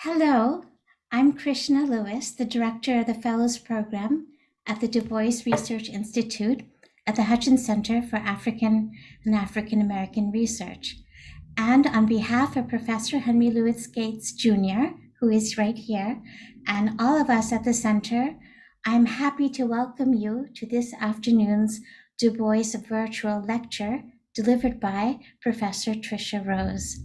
Hello, I'm Krishna Lewis, the Director of the Fellows Program at the Du Bois Research Institute at the Hutchins Center for African and African American Research. And on behalf of Professor Henry Louis Gates Jr., who is right here, and all of us at the center, I'm happy to welcome you to this afternoon's Du Bois virtual lecture delivered by Professor Tricia Rose.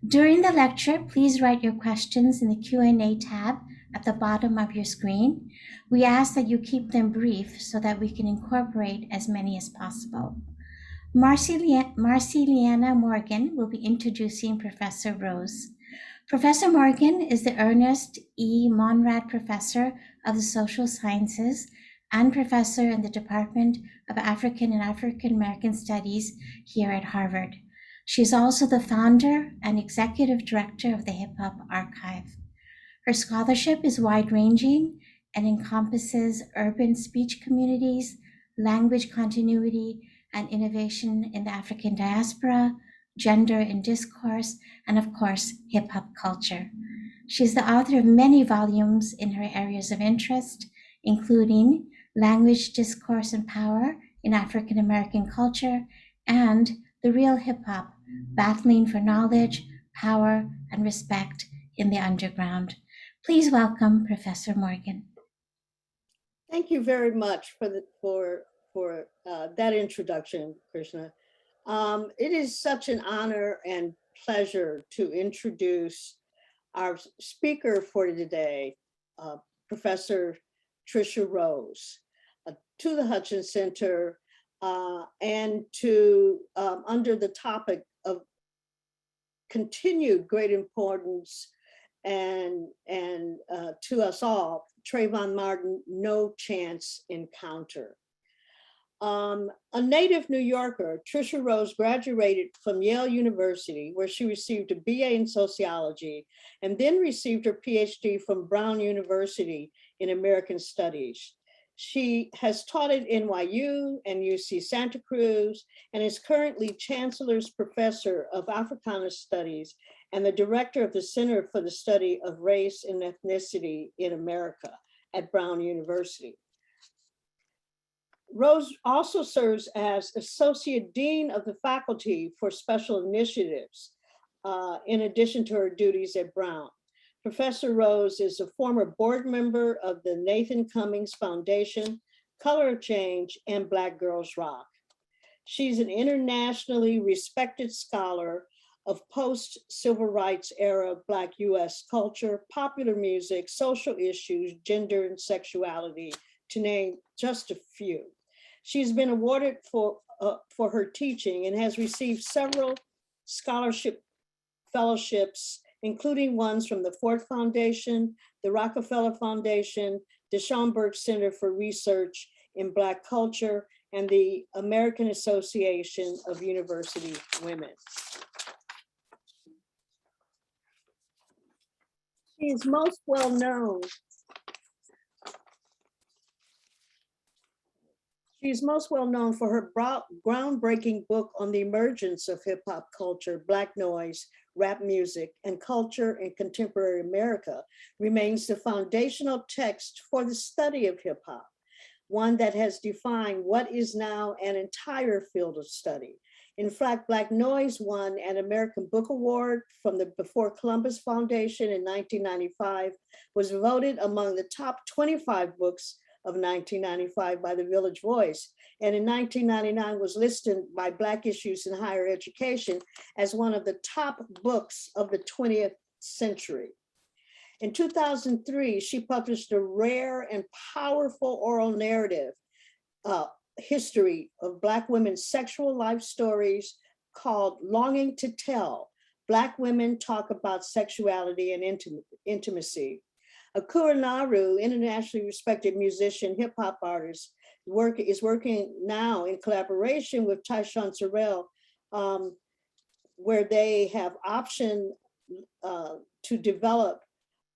During the lecture, please write your questions in the Q&A tab at the bottom of your screen. We ask that you keep them brief so that we can incorporate as many as possible. Marceliana Morgan will be introducing Professor Rose. Professor Morgan is the Ernest E. Monrad Professor of the Social Sciences and Professor in the Department of African and African American Studies here at Harvard. She's also the founder and executive director of the Hip Hop Archive. Her scholarship is wide-ranging and encompasses urban speech communities, language continuity, and innovation in the African diaspora, gender in discourse, and of course, hip hop culture. She's the author of many volumes in her areas of interest, including Language, Discourse, and Power in African American Culture and The Real Hip Hop, Battling for Knowledge, Power, and Respect in the Underground. Please welcome Professor Morgan. Thank you very much for that introduction, Krishna. It is such an honor and pleasure to introduce our speaker for today, Professor Tricia Rose, to the Hutchins Center and to under the topic of continued great importance and to us all, Trayvon Martin, No Chance Encounter. A native New Yorker, Tricia Rose graduated from Yale University, where she received a BA in sociology and then received her PhD from Brown University in American Studies. She has taught at NYU and UC Santa Cruz and is currently Chancellor's Professor of Africana Studies and the Director of the Center for the Study of Race and Ethnicity in America at Brown University. Rose also serves as Associate Dean of the Faculty for Special Initiatives, in addition to her duties at Brown. Professor Rose is a former board member of the Nathan Cummings Foundation, Color of Change, and Black Girls Rock. She's an internationally respected scholar of post-civil rights era Black US culture, popular music, social issues, gender and sexuality, to name just a few. She's been awarded for her teaching and has received several scholarship fellowships, including ones from the Ford Foundation, the Rockefeller Foundation, the Schomburg Center for Research in Black Culture, and the American Association of University Women. She is most well known. She's most well known for her groundbreaking book on the emergence of hip hop culture, Black noise, rap music, and culture in contemporary America remains the foundational text for the study of hip hop, one that has defined what is now an entire field of study. In fact, Black Noise won an American Book Award from the Before Columbus Foundation in 1995, was voted among the top 25 books of 1995 by the Village Voice, and in 1999 was listed by Black Issues in Higher Education as one of the top books of the 20th century. In 2003, she published a rare and powerful oral narrative history of Black women's sexual life stories called Longing to Tell, Black Women Talk About Sexuality and Intimacy. Akura Naru, internationally respected musician, hip hop artist, is working now in collaboration with Tyshawn Sorrell, where they have optioned to develop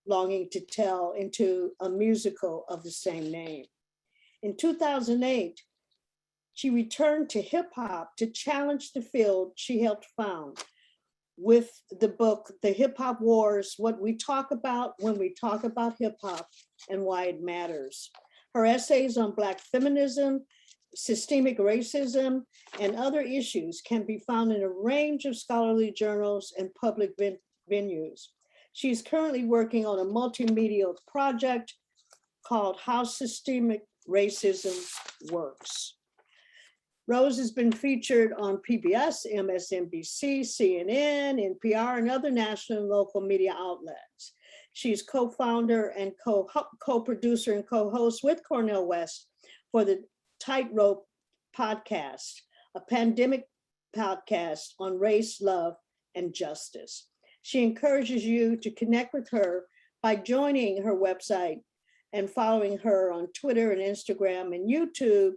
Longing to Tell into a musical of the same name. In 2008, she returned to hip hop to challenge the field she helped found, with the book, The Hip Hop Wars, What We Talk About When We Talk About Hip Hop and Why It Matters. Her essays on Black feminism, systemic racism, and other issues can be found in a range of scholarly journals and public venues. She's currently working on a multimedia project called How Systemic Racism Works. Rose has been featured on PBS, MSNBC, CNN, NPR, and other national and local media outlets. She's co-founder and co-producer and co-host with Cornel West for the Tightrope podcast, a pandemic podcast on race, love, and justice. She encourages you to connect with her by joining her website and following her on Twitter and Instagram and YouTube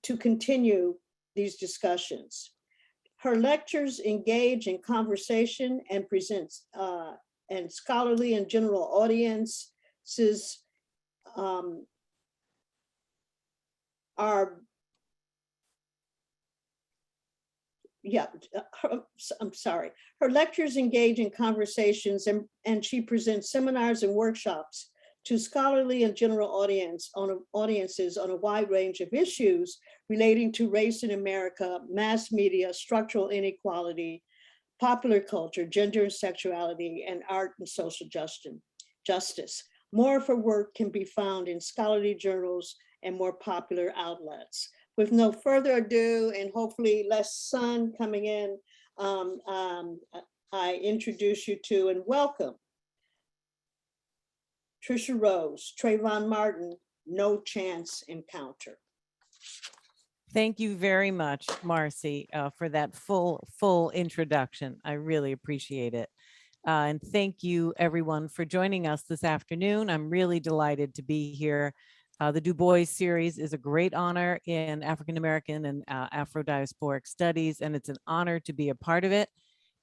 to continue these discussions. Her lectures engage in conversation and presents and scholarly and general audiences I'm sorry. Her lectures engage in conversations and she presents seminars and workshops to scholarly and general audiences on a wide range of issues relating to race in America, mass media, structural inequality, popular culture, gender and sexuality, and art and social justice. More of her work can be found in scholarly journals and more popular outlets. With no further ado, and hopefully less sun coming in, I introduce you to and welcome Tricia Rose, Trayvon Martin, No Chance Encounter. Thank you very much, Marcy, for that full introduction. I really appreciate it. And thank you everyone for joining us this afternoon. I'm really delighted to be here. The Du Bois series is a great honor in African American and Afro-diasporic studies, and it's an honor to be a part of it.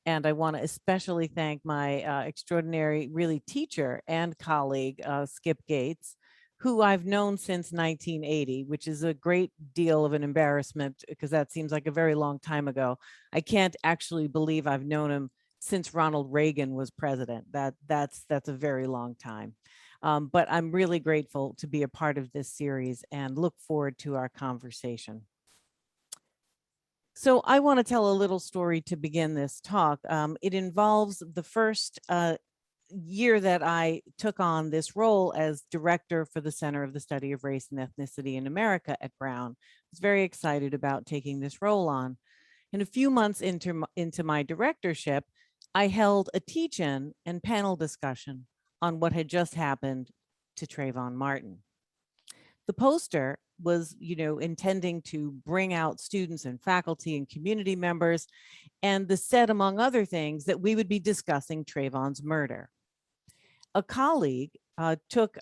And I want to especially thank my extraordinary, really teacher and colleague, Skip Gates, who I've known since 1980, which is a great deal of an embarrassment because that seems like a very long time ago. I can't actually believe I've known him since Ronald Reagan was president. That's a very long time. But I'm really grateful to be a part of this series and look forward to our conversation. So I want to tell a little story to begin this talk. It involves the first year that I took on this role as director for the Center of the Study of Race and Ethnicity in America at Brown. I was very excited about taking this role on. And a few months into my directorship, I held a teach-in and panel discussion on what had just happened to Trayvon Martin. The poster was, intending to bring out students and faculty and community members, and the said, among other things, that we would be discussing Trayvon's murder. A colleague took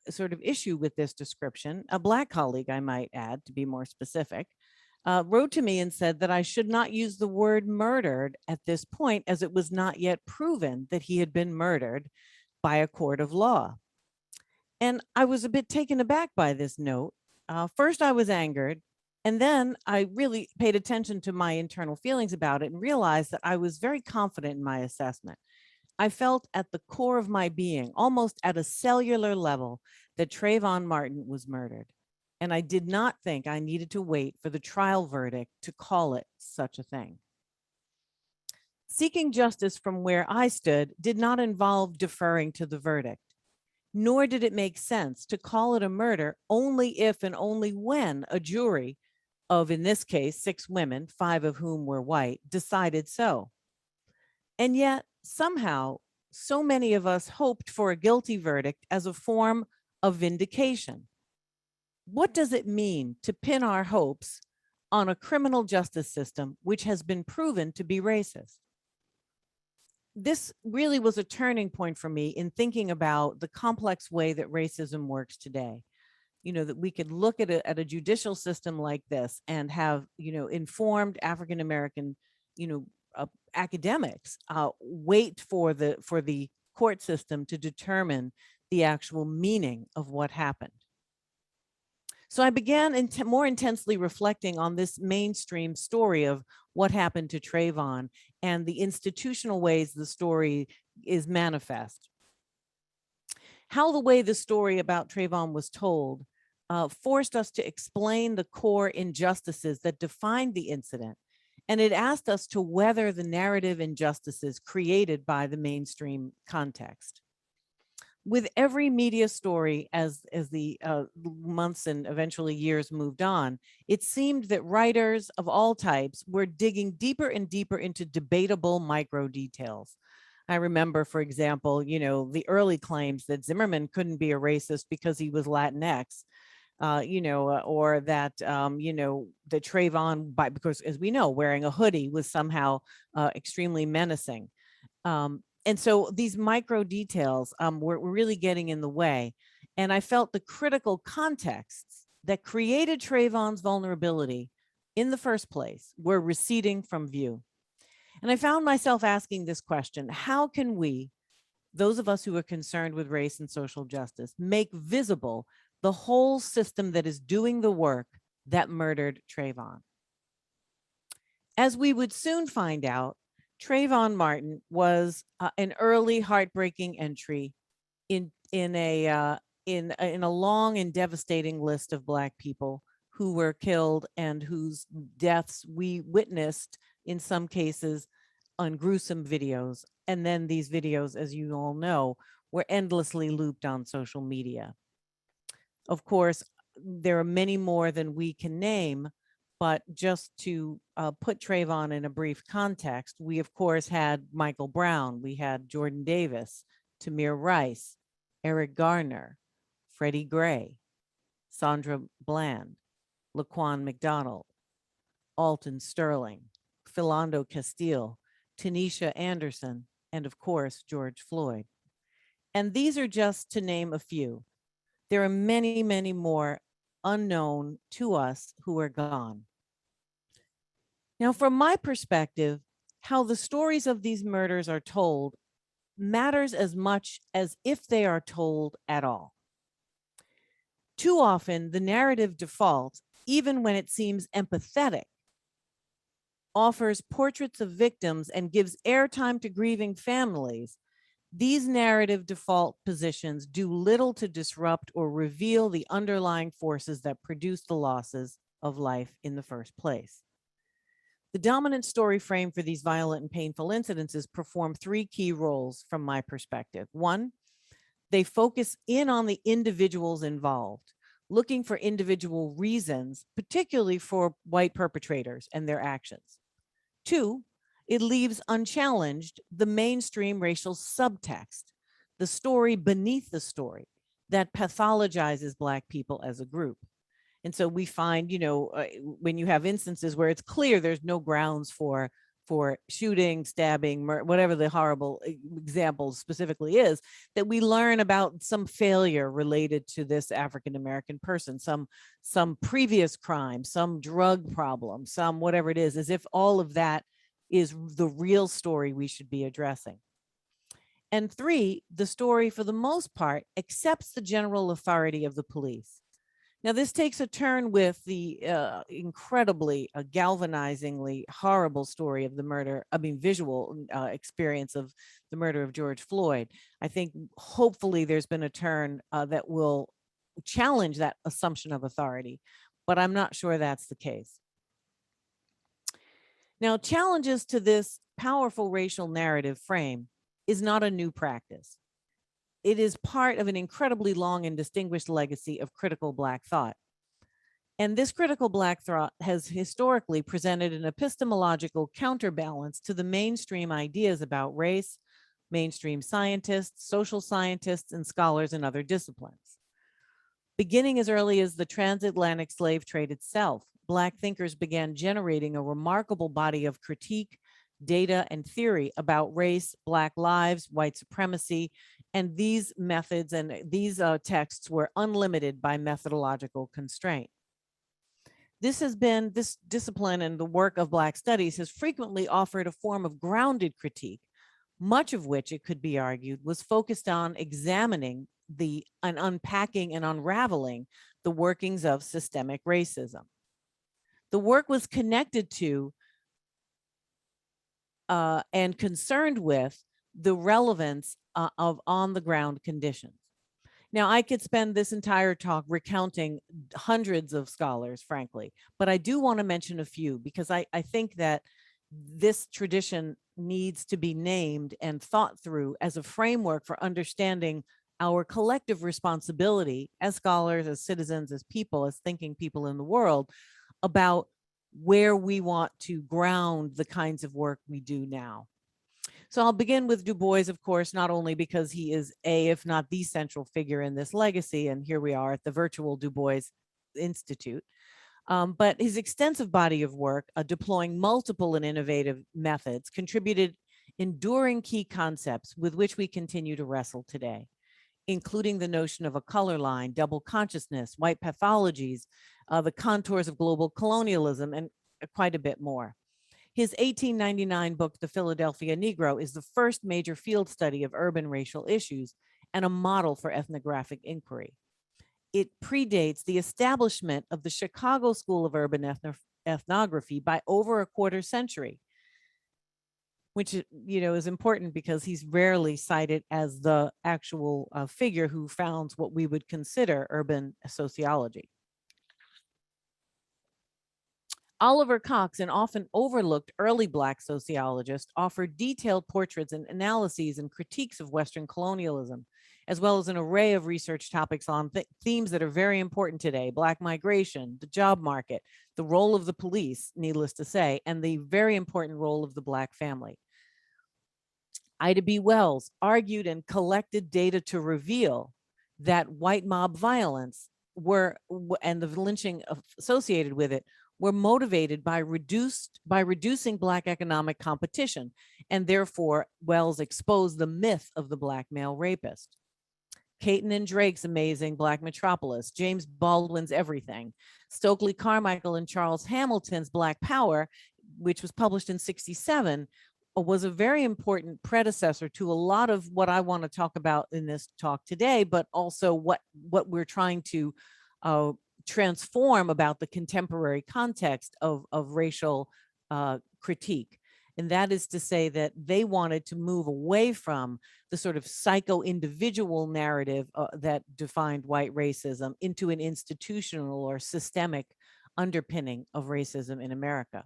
sort of issue with this description, a Black colleague, I might add, to be more specific, wrote to me and said that I should not use the word murdered at this point, as it was not yet proven that he had been murdered by a court of law. And I was a bit taken aback by this note. First, I was angered, and then I really paid attention to my internal feelings about it and realized that I was very confident in my assessment. I felt at the core of my being, almost at a cellular level, that Trayvon Martin was murdered. And I did not think I needed to wait for the trial verdict to call it such a thing. Seeking justice from where I stood did not involve deferring to the verdict, nor did it make sense to call it a murder only if and only when a jury of, in this case, 6 women, 5 of whom were white, decided so. And yet, somehow, so many of us hoped for a guilty verdict as a form of vindication. What does it mean to pin our hopes on a criminal justice system which has been proven to be racist? This really was a turning point for me in thinking about the complex way that racism works today. That we could look at a judicial system like this and have, informed African-American, academics wait for the court system to determine the actual meaning of what happened. So I began more intensely reflecting on this mainstream story of what happened to Trayvon and the institutional ways the story is manifest. How the way the story about Trayvon was told forced us to explain the core injustices that defined the incident. And it asked us to weather the narrative injustices created by the mainstream context. With every media story as the months and eventually years moved on, it seemed that writers of all types were digging deeper and deeper into debatable micro details. I remember, for example, the early claims that Zimmerman couldn't be a racist because he was Latinx, or that, that Trayvon, because as we know, wearing a hoodie was somehow extremely menacing. And so these micro details were really getting in the way. And I felt the critical contexts that created Trayvon's vulnerability in the first place were receding from view. And I found myself asking this question: how can we, those of us who are concerned with race and social justice, make visible the whole system that is doing the work that murdered Trayvon? As we would soon find out, Trayvon Martin was an early heartbreaking entry in a long and devastating list of Black people who were killed and whose deaths we witnessed in some cases on gruesome videos. And then these videos, as you all know, were endlessly looped on social media. Of course, there are many more than we can name, but just to put Trayvon in a brief context, we of course had Michael Brown, we had Jordan Davis, Tamir Rice, Eric Garner, Freddie Gray, Sandra Bland, Laquan McDonald, Alton Sterling, Philando Castile, Tanisha Anderson, and of course, George Floyd. And these are just to name a few. There are many, many more unknown to us who are gone. Now, from my perspective, how the stories of these murders are told matters as much as if they are told at all. Too often, the narrative default, even when it seems empathetic, offers portraits of victims and gives airtime to grieving families. These narrative default positions do little to disrupt or reveal the underlying forces that produce the losses of life in the first place. The dominant story frame for these violent and painful incidences perform three key roles from my perspective. One, they focus in on the individuals involved, looking for individual reasons, particularly for white perpetrators and their actions. Two, it leaves unchallenged the mainstream racial subtext, the story beneath the story that pathologizes Black people as a group. And so we find, when you have instances where it's clear there's no grounds for shooting, stabbing, whatever the horrible example specifically is, that we learn about some failure related to this African-American person, some previous crime, some drug problem, some whatever it is, as if all of that is the real story we should be addressing. And three, the story, for the most part, accepts the general authority of the police. Now, this takes a turn with the incredibly galvanizingly horrible story of the murder, visual experience of the murder of George Floyd. I think hopefully there's been a turn that will challenge that assumption of authority, but I'm not sure that's the case. Now, challenges to this powerful racial narrative frame is not a new practice. It is part of an incredibly long and distinguished legacy of critical Black thought. And this critical Black thought has historically presented an epistemological counterbalance to the mainstream ideas about race, mainstream scientists, social scientists, and scholars in other disciplines. Beginning as early as the transatlantic slave trade itself, Black thinkers began generating a remarkable body of critique, data, and theory about race, Black lives, white supremacy, and these methods and these texts were unlimited by methodological constraint. This discipline and the work of Black studies has frequently offered a form of grounded critique, much of which, it could be argued, was focused on examining and unpacking and unraveling the workings of systemic racism. The work was connected to and concerned with the relevance of on-the-ground conditions. Now, I could spend this entire talk recounting hundreds of scholars, frankly, but I do want to mention a few because I think that this tradition needs to be named and thought through as a framework for understanding our collective responsibility as scholars, as citizens, as people, as thinking people in the world about where we want to ground the kinds of work we do now. So I'll begin with Du Bois, of course, not only because he is if not the central figure in this legacy, and here we are at the virtual Du Bois Institute, but his extensive body of work, deploying multiple and innovative methods, contributed enduring key concepts with which we continue to wrestle today, including the notion of a color line, double consciousness, white pathologies, the contours of global colonialism, and quite a bit more. His 1899 book, The Philadelphia Negro, is the first major field study of urban racial issues and a model for ethnographic inquiry. It predates the establishment of the Chicago School of Urban Ethnography by over a quarter century, which is important because he's rarely cited as the actual figure who founds what we would consider urban sociology. Oliver Cox, an often overlooked early Black sociologist, offered detailed portraits and analyses and critiques of Western colonialism, as well as an array of research topics on themes that are very important today: Black migration, the job market, the role of the police, needless to say, and the very important role of the Black family. Ida B. Wells argued and collected data to reveal that white mob violence and the lynching associated with it were motivated by reducing Black economic competition, and therefore Wells exposed the myth of the Black male rapist. Caton and Drake's amazing Black Metropolis, James Baldwin's Everything, Stokely Carmichael and Charles Hamilton's Black Power, which was published in '67, was a very important predecessor to a lot of what I want to talk about in this talk today, but also what we're trying to transform about the contemporary context of racial critique. And that is to say that they wanted to move away from the sort of psycho-individual narrative that defined white racism into an institutional or systemic underpinning of racism in America.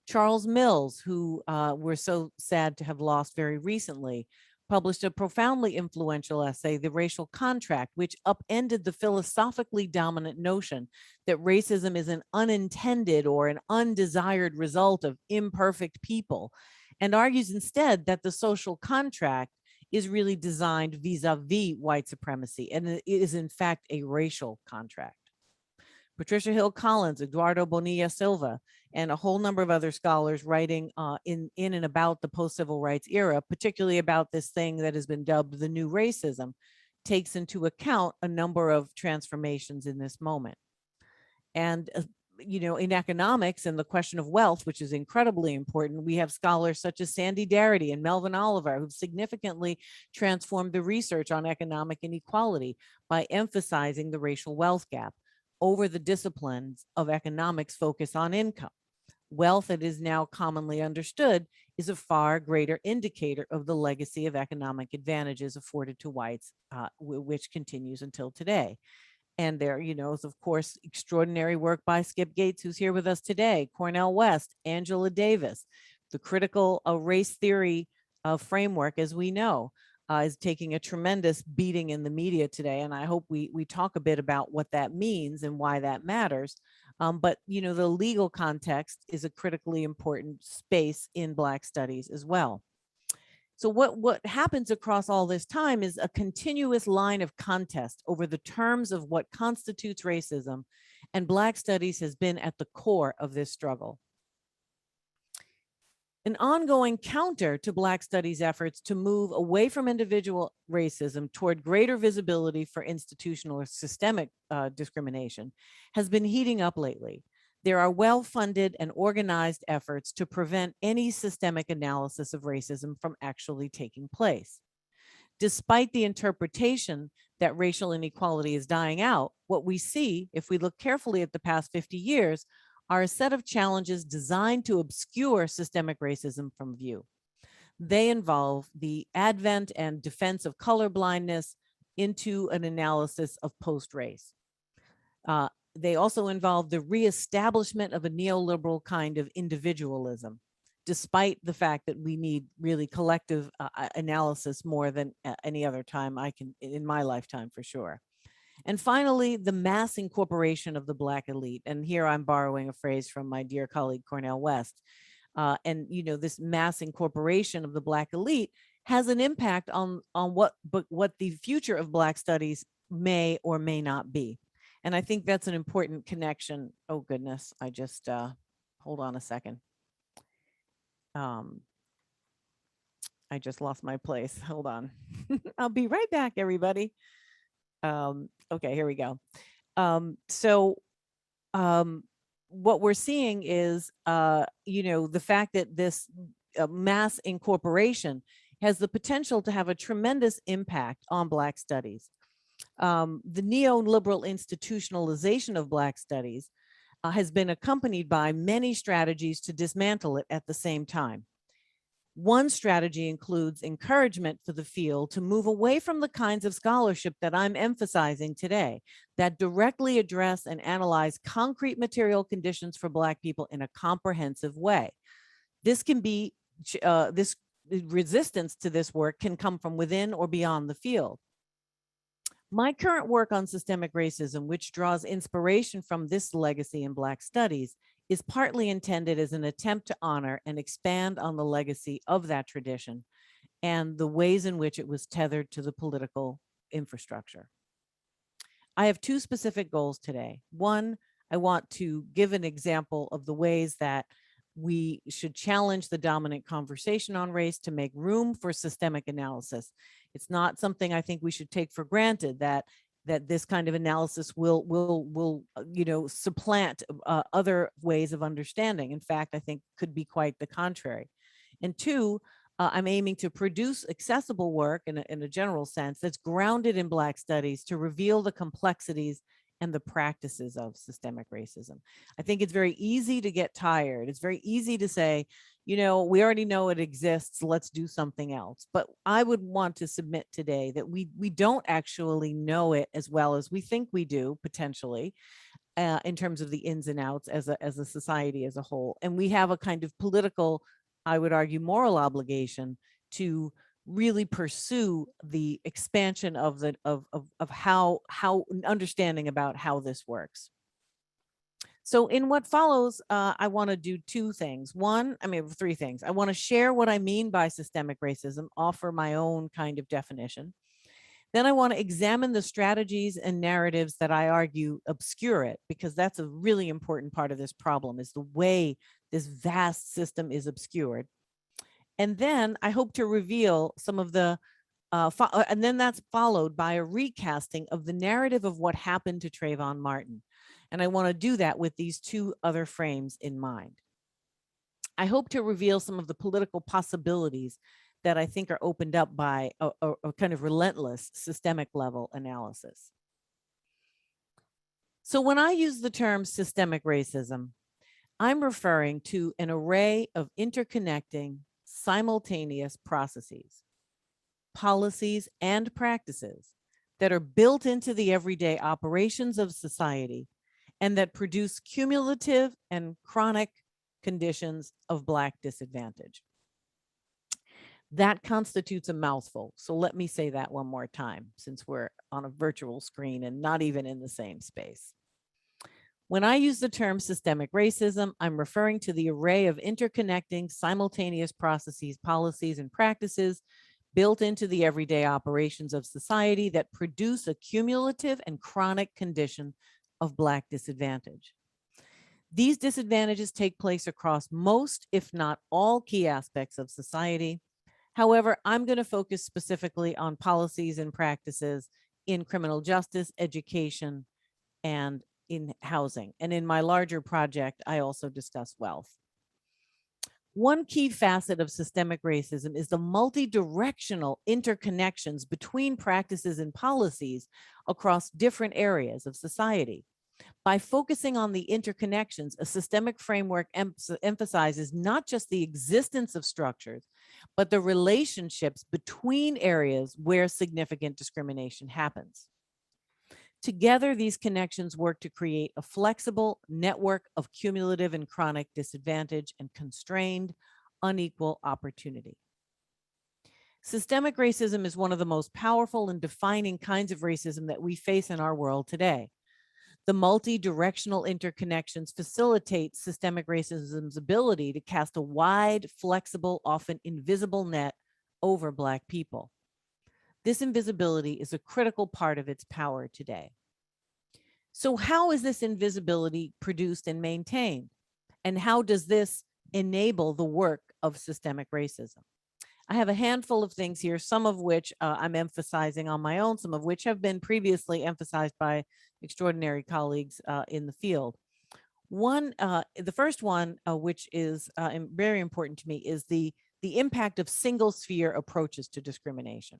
Charles Mills, who we're so sad to have lost very recently, published a profoundly influential essay, The Racial Contract, which upended the philosophically dominant notion that racism is an unintended or an undesired result of imperfect people, and argues instead that the social contract is really designed vis-a-vis white supremacy, and it is in fact a racial contract. Patricia Hill Collins, Eduardo Bonilla Silva, and a whole number of other scholars writing in and about the post-civil rights era, particularly about this thing that has been dubbed the new racism, takes into account a number of transformations in this moment. And, in economics and the question of wealth, which is incredibly important, we have scholars such as Sandy Darity and Melvin Oliver, who've significantly transformed the research on economic inequality by emphasizing the racial wealth gap over the disciplines of economics focus on income. Wealth, that is now commonly understood, is a far greater indicator of the legacy of economic advantages afforded to whites, which continues until today. And there, is of course extraordinary work by Skip Gates, who's here with us today, Cornel West, Angela Davis. The critical race theory framework, as we know, is taking a tremendous beating in the media today. And I hope we talk a bit about what that means and why that matters. But, the legal context is a critically important space in Black studies as well. So what happens across all this time is a continuous line of contest over the terms of what constitutes racism, and Black studies has been at the core of this struggle. An ongoing counter to Black studies efforts to move away from individual racism toward greater visibility for institutional or systemic discrimination has been heating up lately. There are well-funded and organized efforts to prevent any systemic analysis of racism from actually taking place. Despite the interpretation that racial inequality is dying out, what we see, if we look carefully at the past 50 years, are a set of challenges designed to obscure systemic racism from view. They involve the advent and defense of colorblindness into an analysis of post-race. They also involve the reestablishment of a neoliberal kind of individualism, despite the fact that we need really collective analysis more than any other time in my lifetime, for sure. And finally, the mass incorporation of the Black elite. And here I'm borrowing a phrase from my dear colleague, Cornel West. And this mass incorporation of the Black elite has an impact on what the future of Black studies may or may not be. And I think that's an important connection. Oh goodness, I just hold on a second. I just lost my place. Hold on. I'll be right back, everybody. Okay, here we go. What we're seeing is, the fact that this mass incorporation has the potential to have a tremendous impact on Black studies. The neoliberal institutionalization of Black studies has been accompanied by many strategies to dismantle it at the same time. One strategy includes encouragement for the field to move away from the kinds of scholarship that I'm emphasizing today that directly address and analyze concrete material conditions for Black people in a comprehensive way. This can be, this resistance to this work can come from within or beyond the field. My current work on systemic racism, which draws inspiration from this legacy in Black studies, is partly intended as an attempt to honor and expand on the legacy of that tradition and the ways in which it was tethered to the political infrastructure. I have two specific goals today. One, I want to give an example of the ways that we should challenge the dominant conversation on race to make room for systemic analysis. It's not something I think we should take for granted that this kind of analysis will supplant other ways of understanding. In fact, I think could be quite the contrary. And two, I'm aiming to produce accessible work in a general sense that's grounded in Black studies to reveal the complexities and the practices of systemic racism. I think it's very easy to get tired. It's very easy to say, we already know it exists, let's do something else. But I would want to submit today that we don't actually know it as well as we think we do, potentially, in terms of the ins and outs as a society as a whole. And we have a kind of political, I would argue, moral obligation to really pursue the expansion of how understanding about how this works. So in what follows, I want to do three things. I want to share what I mean by systemic racism, offer my own kind of definition. Then I want to examine the strategies and narratives that I argue obscure it, because that's a really important part of this problem, is the way this vast system is obscured. And then I hope to reveal some of the, and then that's followed by a recasting of the narrative of what happened to Trayvon Martin. And I want to do that with these two other frames in mind. I hope to reveal some of the political possibilities that I think are opened up by a kind of relentless systemic level analysis. So when I use the term systemic racism, I'm referring to an array of interconnecting, simultaneous processes, policies, and practices that are built into the everyday operations of society and that produce cumulative and chronic conditions of Black disadvantage. That constitutes a mouthful. So let me say that one more time, since we're on a virtual screen and not even in the same space. When I use the term systemic racism, I'm referring to the array of interconnecting, simultaneous processes, policies, and practices built into the everyday operations of society that produce a cumulative and chronic condition of Black disadvantage. These disadvantages take place across most, if not all, key aspects of society. However, I'm going to focus specifically on policies and practices in criminal justice, education, and in housing. And in my larger project, I also discuss wealth. One key facet of systemic racism is the multi-directional interconnections between practices and policies across different areas of society. By focusing on the interconnections, a systemic framework emphasizes not just the existence of structures, but the relationships between areas where significant discrimination happens. Together, these connections work to create a flexible network of cumulative and chronic disadvantage and constrained, unequal opportunity. Systemic racism is one of the most powerful and defining kinds of racism that we face in our world today. The multi-directional interconnections facilitate systemic racism's ability to cast a wide, flexible, often invisible net over Black people. This invisibility is a critical part of its power today. So how is this invisibility produced and maintained? And how does this enable the work of systemic racism? I have a handful of things here, some of which I'm emphasizing on my own, some of which have been previously emphasized by extraordinary colleagues in the field. The first one, which is very important to me, is the impact of single sphere approaches to discrimination.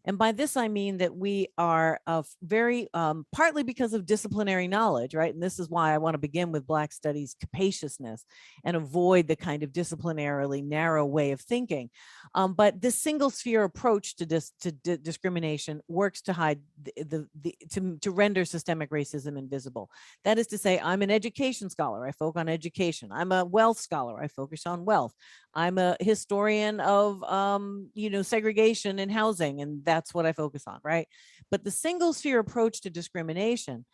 And by this, I mean that we are very, partly because of disciplinary knowledge, right? And this is why I want to begin with Black studies capaciousness and avoid the kind of disciplinarily narrow way of thinking. But this single sphere approach to discrimination works to hide to render systemic racism invisible. That is to say, I'm an education scholar, I focus on education. I'm a wealth scholar, I focus on wealth. I'm a historian of, segregation in housing, and that's what I focus on, right? But the single sphere approach to discrimination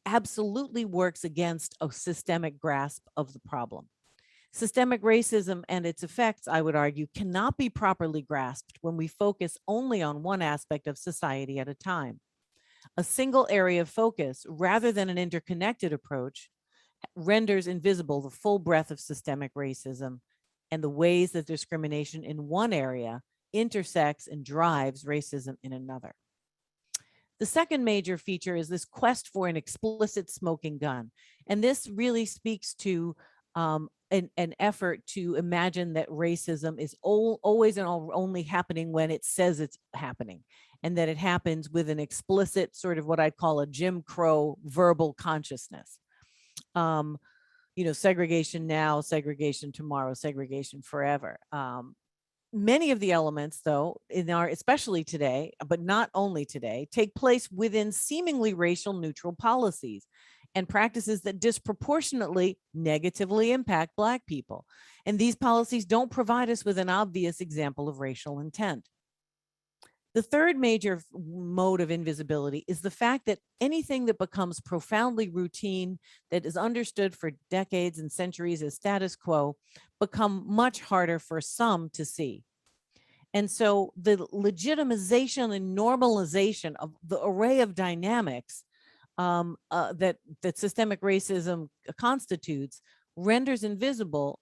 absolutely works against a systemic grasp of the problem. Systemic racism and its effects, I would argue, cannot be properly grasped when we focus only on one aspect of society at a time. A single area of focus, rather than an interconnected approach, renders invisible the full breadth of systemic racism and the ways that discrimination in one area intersects and drives racism in another. The second major feature is this quest for an explicit smoking gun. And this really speaks to an effort to imagine that racism is always and only happening when it says it's happening, and that it happens with an explicit sort of what I'd call a Jim Crow verbal consciousness. Segregation now, segregation tomorrow, segregation forever. Many of the elements, though, especially today, but not only today, take place within seemingly racial neutral policies and practices that disproportionately negatively impact Black people. And these policies don't provide us with an obvious example of racial intent. The third major mode of invisibility is the fact that anything that becomes profoundly routine, that is understood for decades and centuries as status quo, become much harder for some to see. And so the legitimization and normalization of the array of dynamics that systemic racism constitutes renders invisible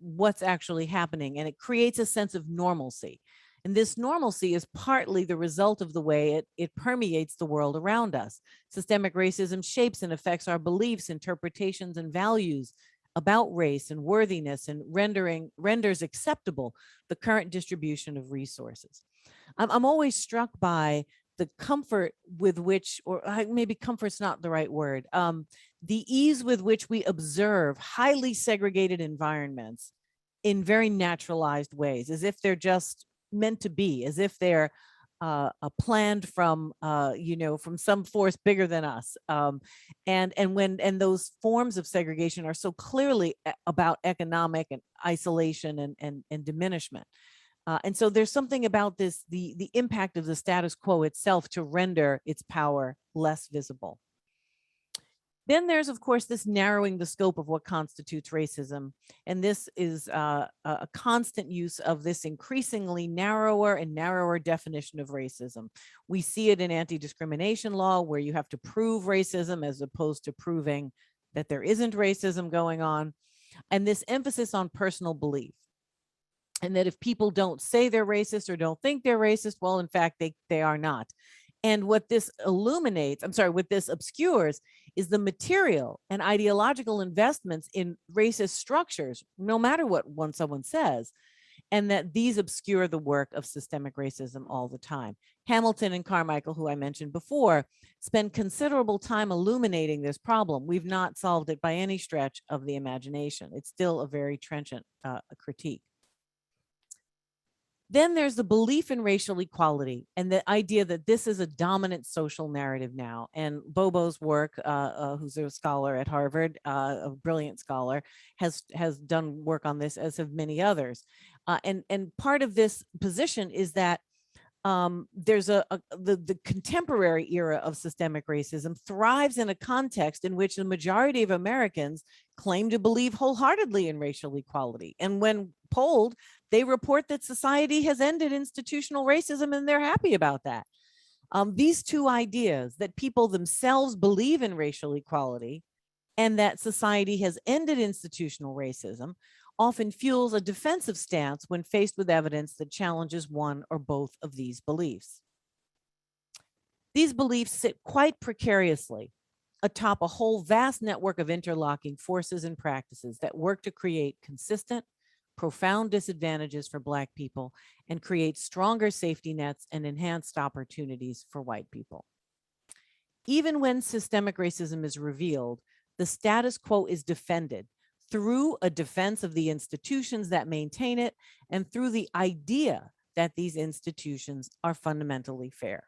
what's actually happening, and it creates a sense of normalcy. And this normalcy is partly the result of the way it permeates the world around us. Systemic racism shapes and affects our beliefs, interpretations, and values about race and worthiness, and renders acceptable the current distribution of resources. I'm always struck by the comfort with which, or maybe comfort's not the right word, the ease with which we observe highly segregated environments in very naturalized ways, as if they're just meant to be, as if they're planned from some force bigger than us, and those forms of segregation are so clearly about economic and isolation and diminishment. And so there's something about this, the impact of the status quo itself to render its power less visible. Then there's, of course, this narrowing the scope of what constitutes racism. And this is a constant use of this increasingly narrower and narrower definition of racism. We see it in anti-discrimination law, where you have to prove racism as opposed to proving that there isn't racism going on. And this emphasis on personal belief. And that if people don't say they're racist or don't think they're racist, well, in fact, they are not. And what this what this obscures is the material and ideological investments in racist structures, no matter what someone says, and that these obscure the work of systemic racism all the time. Hamilton and Carmichael, who I mentioned before, spend considerable time illuminating this problem. We've not solved it by any stretch of the imagination. It's still a very trenchant critique. Then there's the belief in racial equality and the idea that this is a dominant social narrative now. And Bobo's work, who's a scholar at Harvard, a brilliant scholar, has done work on this, as have many others. And part of this position is that there's the contemporary era of systemic racism thrives in a context in which the majority of Americans claim to believe wholeheartedly in racial equality. And when polled, they report that society has ended institutional racism, and they're happy about that. These two ideas, that people themselves believe in racial equality and that society has ended institutional racism, often fuels a defensive stance when faced with evidence that challenges one or both of these beliefs. These beliefs sit quite precariously atop a whole vast network of interlocking forces and practices that work to create consistent, profound disadvantages for Black people and create stronger safety nets and enhanced opportunities for white people. Even when systemic racism is revealed, the status quo is defended through a defense of the institutions that maintain it and through the idea that these institutions are fundamentally fair.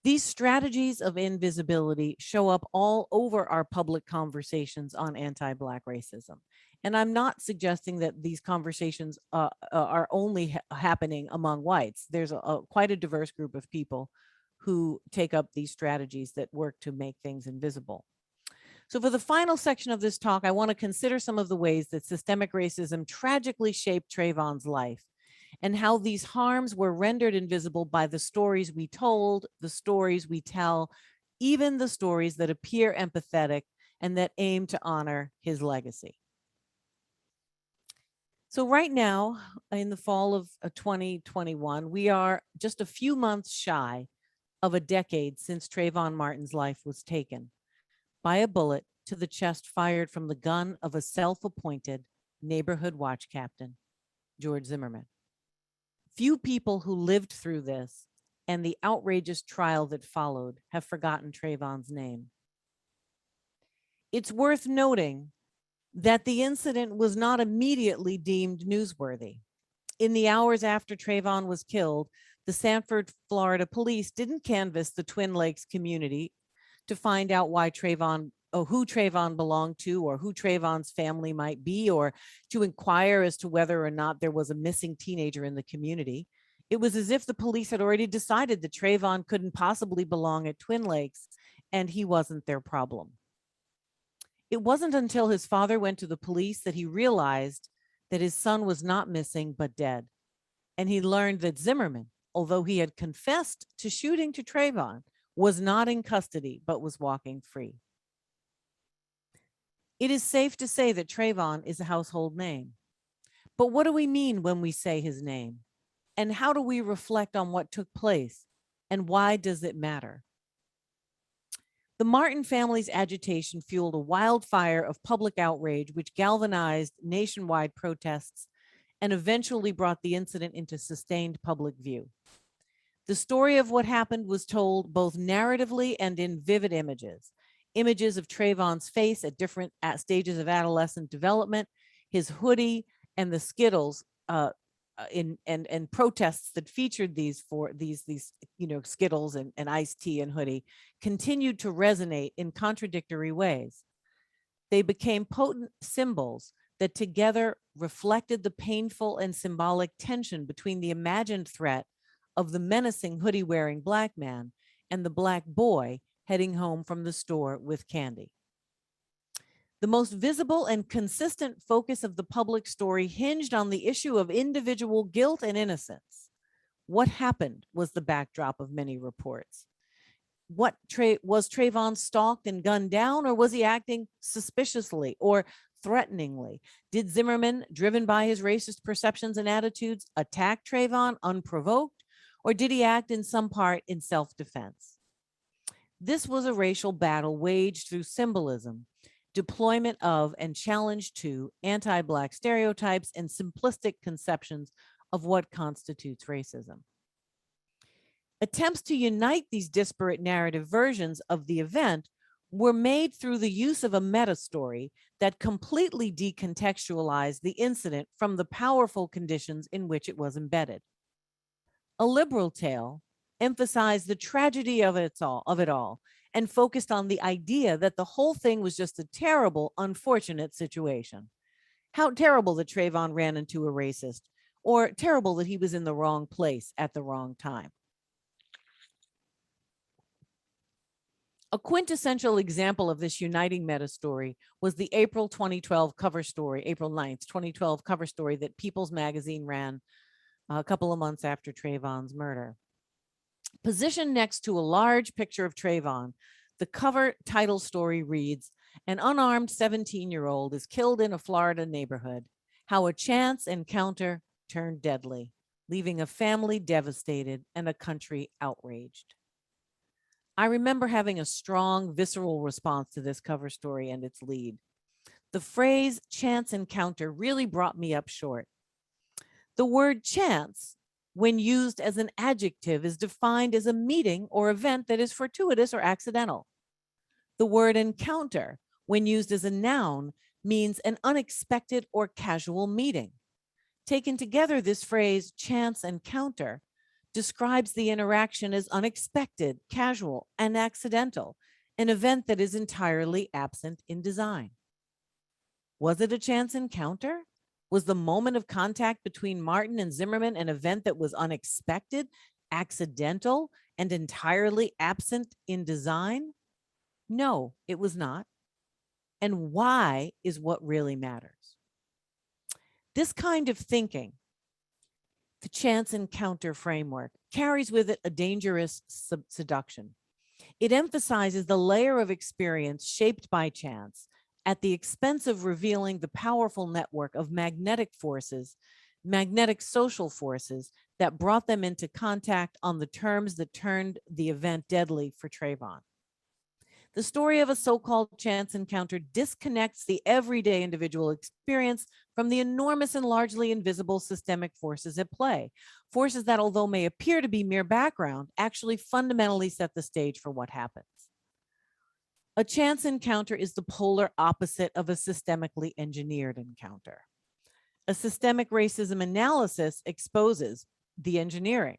These strategies of invisibility show up all over our public conversations on anti-Black racism. And I'm not suggesting that these conversations are only happening among whites. There's quite a diverse group of people who take up these strategies that work to make things invisible. So for the final section of this talk, I want to consider some of the ways that systemic racism tragically shaped Trayvon's life and how these harms were rendered invisible by the stories we told, the stories we tell, even the stories that appear empathetic and that aim to honor his legacy. So right now, in the fall of 2021, we are just a few months shy of a decade since Trayvon Martin's life was taken by a bullet to the chest fired from the gun of a self-appointed neighborhood watch captain, George Zimmerman. Few people who lived through this and the outrageous trial that followed have forgotten Trayvon's name. It's worth noting that the incident was not immediately deemed newsworthy. In the hours after Trayvon was killed, the Sanford, Florida police didn't canvass the Twin Lakes community to find out why Trayvon, or who Trayvon belonged to, or who Trayvon's family might be, or to inquire as to whether or not there was a missing teenager in the community. It was as if the police had already decided that Trayvon couldn't possibly belong at Twin Lakes, and he wasn't their problem. It wasn't until his father went to the police that he realized that his son was not missing, but dead. And he learned that Zimmerman, although he had confessed to shooting to Trayvon, was not in custody, but was walking free. It is safe to say that Trayvon is a household name. But what do we mean when we say his name? And how do we reflect on what took place? And why does it matter? The Martin family's agitation fueled a wildfire of public outrage, which galvanized nationwide protests and eventually brought the incident into sustained public view. The story of what happened was told both narratively and in vivid images. Images of Trayvon's face at different stages of adolescent development, his hoodie, and the Skittles and protests that featured these Skittles and iced tea and hoodie continued to resonate in contradictory ways. They became potent symbols that together reflected the painful and symbolic tension between the imagined threat of the menacing hoodie-wearing Black man and the Black boy heading home from the store with candy. The most visible and consistent focus of the public story hinged on the issue of individual guilt and innocence. What happened was the backdrop of many reports. Was Trayvon stalked and gunned down, or was he acting suspiciously or threateningly? Did Zimmerman, driven by his racist perceptions and attitudes, attack Trayvon unprovoked? Or did he act in some part in self-defense? This was a racial battle waged through symbolism, deployment of and challenge to anti-Black stereotypes and simplistic conceptions of what constitutes racism. Attempts to unite these disparate narrative versions of the event were made through the use of a meta story that completely decontextualized the incident from the powerful conditions in which it was embedded. A liberal tale emphasized the tragedy of it all and focused on the idea that the whole thing was just a terrible, unfortunate situation. How terrible that Trayvon ran into a racist, or terrible that he was in the wrong place at the wrong time. A quintessential example of this uniting meta story was the April 2012 cover story, April 9th, 2012 cover story that People's Magazine ran a couple of months after Trayvon's murder. Positioned next to a large picture of Trayvon, the cover title story reads, "An unarmed 17-year-old is killed in a Florida neighborhood. How a chance encounter turned deadly, leaving a family devastated and a country outraged." I remember having a strong, visceral response to this cover story and its lead. The phrase chance encounter really brought me up short. The word chance, when used as an adjective, is defined as a meeting or event that is fortuitous or accidental. The word encounter, when used as a noun, means an unexpected or casual meeting. Taken together, this phrase, chance encounter, describes the interaction as unexpected, casual, and accidental, an event that is entirely absent in design. Was it a chance encounter? Was the moment of contact between Martin and Zimmerman an event that was unexpected, accidental, and entirely absent in design? No, it was not. And why is what really matters. This kind of thinking, the chance encounter framework, carries with it a dangerous seduction. It emphasizes the layer of experience shaped by chance at the expense of revealing the powerful network of magnetic forces, magnetic social forces that brought them into contact on the terms that turned the event deadly for Trayvon. The story of a so-called chance encounter disconnects the everyday individual experience from the enormous and largely invisible systemic forces at play, forces that, although may appear to be mere background, actually fundamentally set the stage for what happens. A chance encounter is the polar opposite of a systemically engineered encounter. A systemic racism analysis exposes the engineering.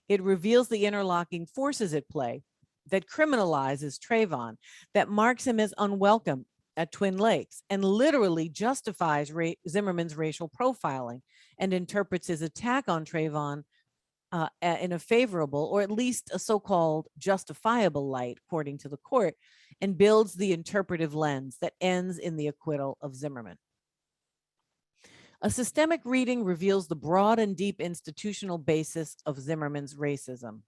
It reveals the interlocking forces at play that criminalizes Trayvon, that marks him as unwelcome at Twin Lakes, and literally justifies Zimmerman's racial profiling and interprets his attack on Trayvon in a favorable, or at least a so-called justifiable light, according to the court, and builds the interpretive lens that ends in the acquittal of Zimmerman. A systemic reading reveals the broad and deep institutional basis of Zimmerman's racism,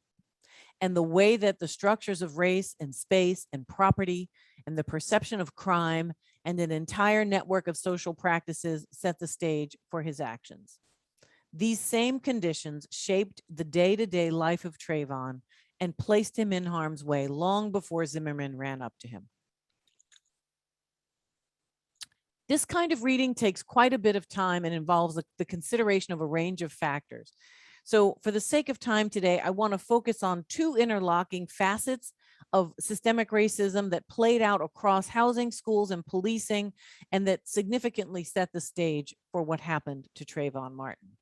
and the way that the structures of race and space and property and the perception of crime and an entire network of social practices set the stage for his actions. These same conditions shaped the day-to-day life of Trayvon and placed him in harm's way long before Zimmerman ran up to him. This kind of reading takes quite a bit of time and involves the consideration of a range of factors. So for the sake of time today, I want to focus on two interlocking facets of systemic racism that played out across housing, schools, and policing, and that significantly set the stage for what happened to Trayvon Martin.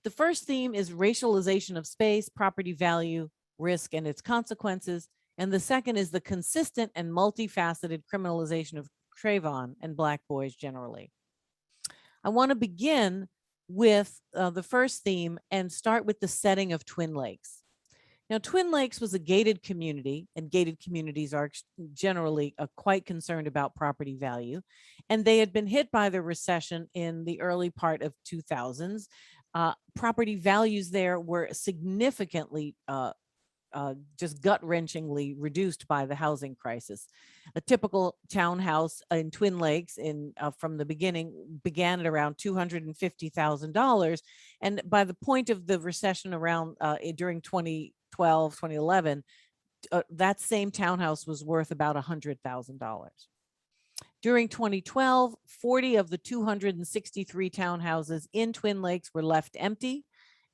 The first theme is racialization of space, property value, risk, and its consequences. And the second is the consistent and multifaceted criminalization of Trayvon and Black boys generally. I want to begin with the first theme and start with the setting of Twin Lakes. Now, Twin Lakes was a gated community, and gated communities are generally quite concerned about property value. And they had been hit by the recession in the early part of 2000s. Property values there were significantly just gut-wrenchingly reduced by the housing crisis. A typical townhouse in Twin Lakes from the beginning began at around $250,000. And by the point of the recession during 2012, 2011, that same townhouse was worth about $100,000. During 2012, 40 of the 263 townhouses in Twin Lakes were left empty,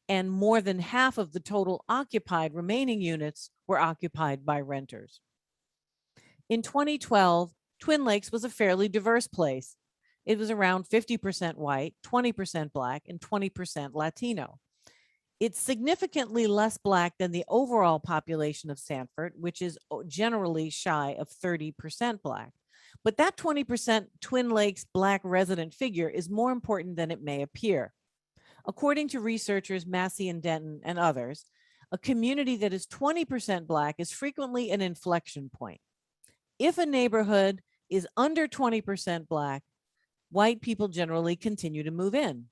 and more than half of the total occupied remaining units were occupied by renters. In 2012, Twin Lakes was a fairly diverse place. It was around 50% white, 20% Black, and 20% Latino. It's significantly less Black than the overall population of Sanford, which is generally shy of 30% Black. But that 20% Twin Lakes Black resident figure is more important than it may appear. According to researchers Massey and Denton and others, a community that is 20% Black is frequently an inflection point. If a neighborhood is under 20% Black, white people generally continue to move in.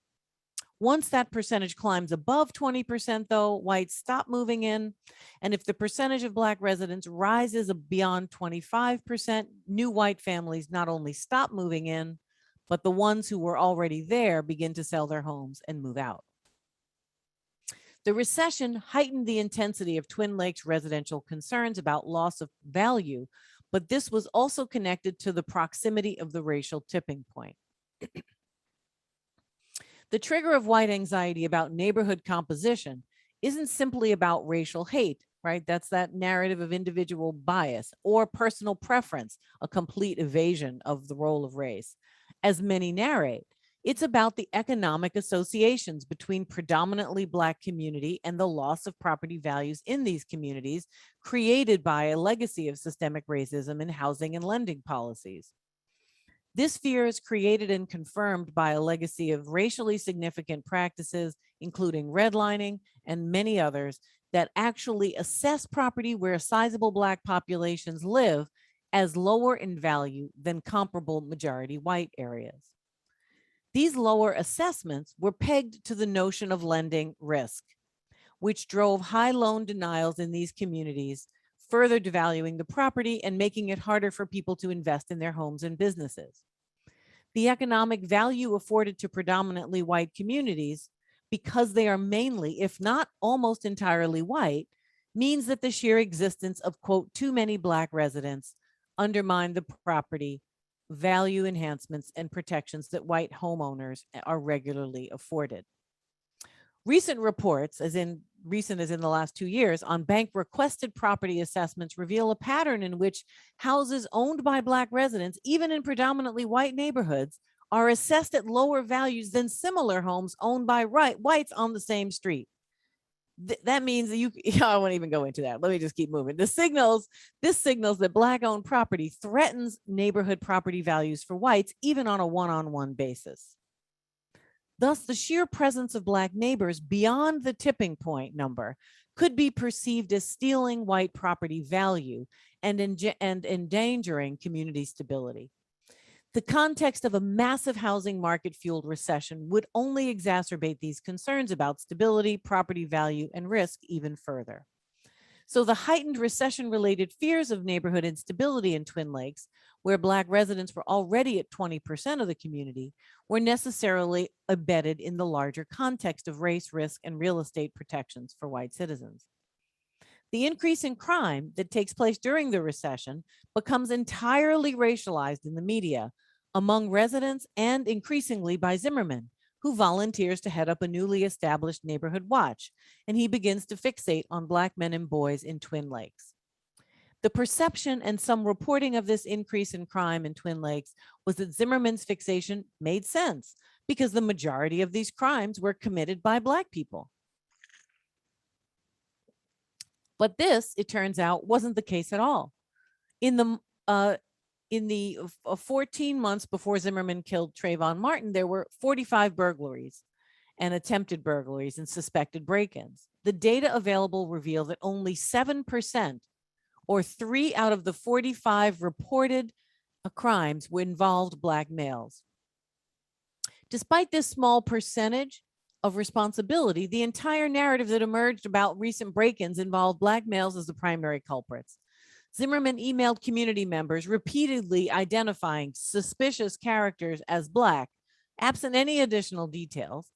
Once that percentage climbs above 20%, though, whites stop moving in. And if the percentage of Black residents rises beyond 25%, new white families not only stop moving in, but the ones who were already there begin to sell their homes and move out. The recession heightened the intensity of Twin Lakes residential concerns about loss of value, but this was also connected to the proximity of the racial tipping point. The trigger of white anxiety about neighborhood composition isn't simply about racial hate, right? That's that narrative of individual bias or personal preference, a complete evasion of the role of race. As many narrate, it's about the economic associations between predominantly Black community and the loss of property values in these communities created by a legacy of systemic racism in housing and lending policies. This fear is created and confirmed by a legacy of racially significant practices, including redlining and many others, that actually assess property where sizable Black populations live as lower in value than comparable majority white areas. These lower assessments were pegged to the notion of lending risk, which drove high loan denials in these communities, further devaluing the property and making it harder for people to invest in their homes and businesses. The economic value afforded to predominantly white communities, because they are mainly, if not almost entirely white, means that the sheer existence of, quote, too many Black residents undermine the property value enhancements and protections that white homeowners are regularly afforded. Recent reports, as in the last 2 years, on bank requested property assessments reveal a pattern in which houses owned by Black residents, even in predominantly white neighborhoods, are assessed at lower values than similar homes owned by whites on the same street. That means that I won't even go into that. Let me just keep moving. This signals that Black-owned property threatens neighborhood property values for whites, even on a one-on-one basis. Thus, the sheer presence of Black neighbors beyond the tipping point number could be perceived as stealing white property value and endangering community stability. The context of a massive housing market-fueled recession would only exacerbate these concerns about stability, property value, and risk even further. So the heightened recession-related fears of neighborhood instability in Twin Lakes, where Black residents were already at 20% of the community, were necessarily embedded in the larger context of race, risk, and real estate protections for white citizens. The increase in crime that takes place during the recession becomes entirely racialized in the media, among residents and increasingly by Zimmerman, who volunteers to head up a newly established neighborhood watch, and he begins to fixate on Black men and boys in Twin Lakes. The perception and some reporting of this increase in crime in Twin Lakes was that Zimmerman's fixation made sense because the majority of these crimes were committed by Black people. But this, it turns out, wasn't the case at all. In the 14 months before Zimmerman killed Trayvon Martin, there were 45 burglaries and attempted burglaries and suspected break-ins. The data available reveal that only 7%, or 3 out of the 45 reported crimes, involved Black males. Despite this small percentage, of responsibility, the entire narrative that emerged about recent break-ins involved Black males as the primary culprits. Zimmerman emailed community members repeatedly identifying suspicious characters as Black, absent any additional details,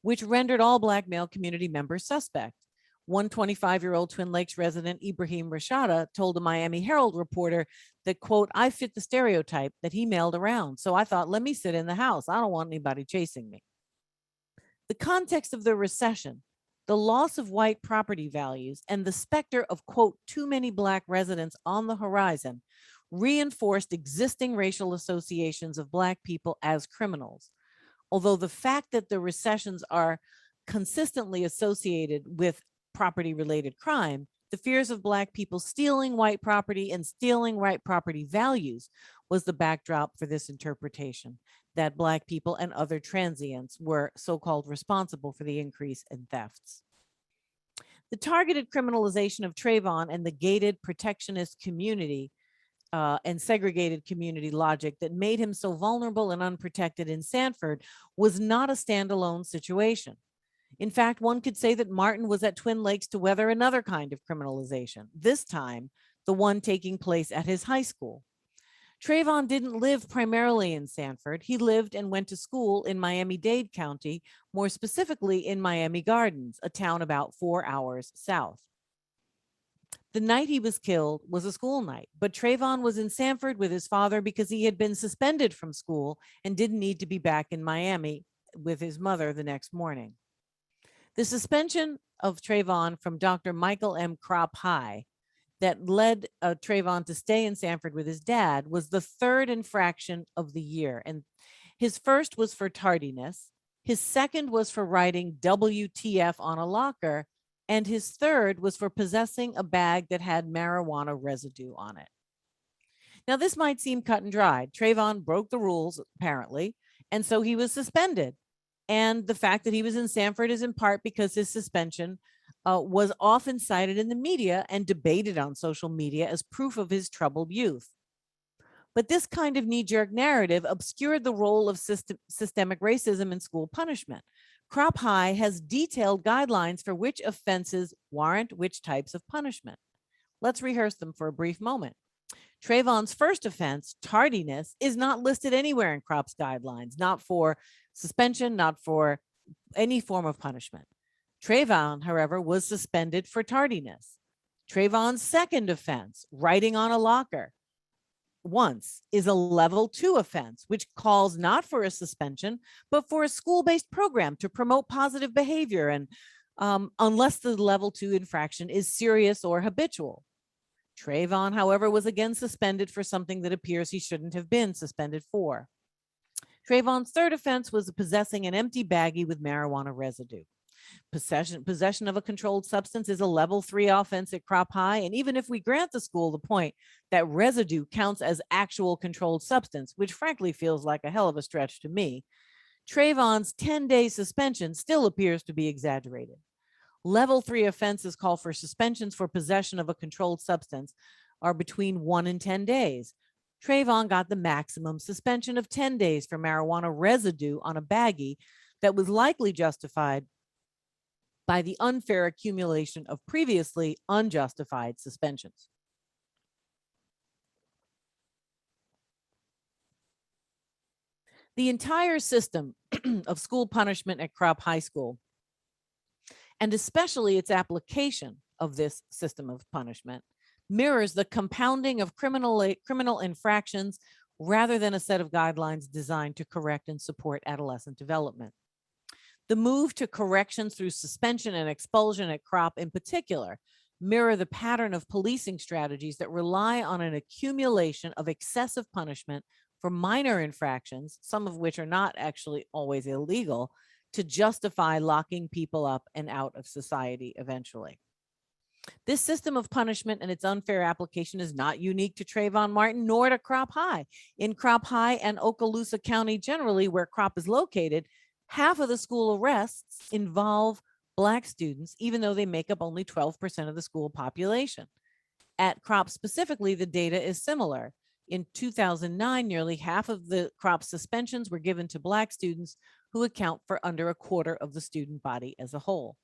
which rendered all Black male community members suspect. One 25-year-old Twin Lakes resident, Ibrahim Rashada, told a Miami Herald reporter that, quote, I fit the stereotype that he mailed around. So I thought, let me sit in the house. I don't want anybody chasing me. The context of the recession, the loss of white property values, and the specter of, quote, too many Black residents on the horizon reinforced existing racial associations of Black people as criminals. Although the fact that the recessions are consistently associated with property-related crime, the fears of Black people stealing white property and stealing white property values was the backdrop for this interpretation, that Black people and other transients were so-called responsible for the increase in thefts. The targeted criminalization of Trayvon and the gated protectionist community and segregated community logic that made him so vulnerable and unprotected in Sanford was not a standalone situation. In fact, one could say that Martin was at Twin Lakes to weather another kind of criminalization, this time the one taking place at his high school. Trayvon didn't live primarily in Sanford. He lived and went to school in Miami-Dade County, more specifically in Miami Gardens, a town about 4 hours south. The night he was killed was a school night, but Trayvon was in Sanford with his father because he had been suspended from school and didn't need to be back in Miami with his mother the next morning. The suspension of Trayvon from Dr. Michael M. Kropp High that led Trayvon to stay in Sanford with his dad was the third infraction of the year. And his first was for tardiness. His second was for writing WTF on a locker. And his third was for possessing a bag that had marijuana residue on it. Now, this might seem cut and dried. Trayvon broke the rules, apparently, and so he was suspended. And the fact that he was in Sanford is in part because his suspension was often cited in the media and debated on social media as proof of his troubled youth. But this kind of knee-jerk narrative obscured the role of systemic racism in school punishment. Kropp High has detailed guidelines for which offenses warrant which types of punishment. Let's rehearse them for a brief moment. Trayvon's first offense, tardiness, is not listed anywhere in Kropp's guidelines, not for suspension, not for any form of punishment. Trayvon, however, was suspended for tardiness. Trayvon's second offense, writing on a locker, once, is a level 2 offense, which calls not for a suspension, but for a school-based program to promote positive behavior, and unless the level 2 infraction is serious or habitual. Trayvon, however, was again suspended for something that appears he shouldn't have been suspended for. Trayvon's third offense was possessing an empty baggie with marijuana residue. Possession of a controlled substance is a level 3 offense at Kropp High. And even if we grant the school the point that residue counts as actual controlled substance, which frankly feels like a hell of a stretch to me, Trayvon's 10-day suspension still appears to be exaggerated. Level 3 offenses call for suspensions for possession of a controlled substance are between 1 and 10 days. Trayvon got the maximum suspension of 10 days for marijuana residue on a baggie that was likely justified by the unfair accumulation of previously unjustified suspensions. The entire system of school punishment at Kropp High School, and especially its application of this system of punishment, mirrors the compounding of criminal infractions rather than a set of guidelines designed to correct and support adolescent development. The move to corrections through suspension and expulsion at Kropp in particular mirror the pattern of policing strategies that rely on an accumulation of excessive punishment for minor infractions, some of which are not actually always illegal, to justify locking people up and out of society eventually. This system of punishment and its unfair application is not unique to Trayvon Martin nor to Kropp High. In Kropp High and Okaloosa County generally, where Kropp is located, half of the school arrests involve Black students, even though they make up only 12% of the school population. At Kropp specifically, the data is similar. In 2009, nearly half of the Kropp suspensions were given to Black students, who account for under a quarter of the student body as a whole.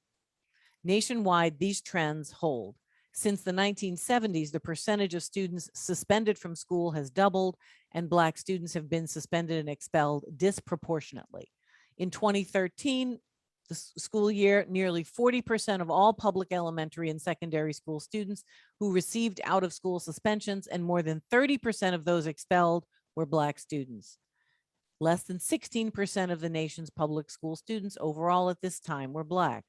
Nationwide, these trends hold. Since the 1970s, the percentage of students suspended from school has doubled, and Black students have been suspended and expelled disproportionately. In 2013, the school year, nearly 40% of all public elementary and secondary school students who received out-of-school suspensions, and more than 30% of those expelled, were Black students. Less than 16% of the nation's public school students overall at this time were Black.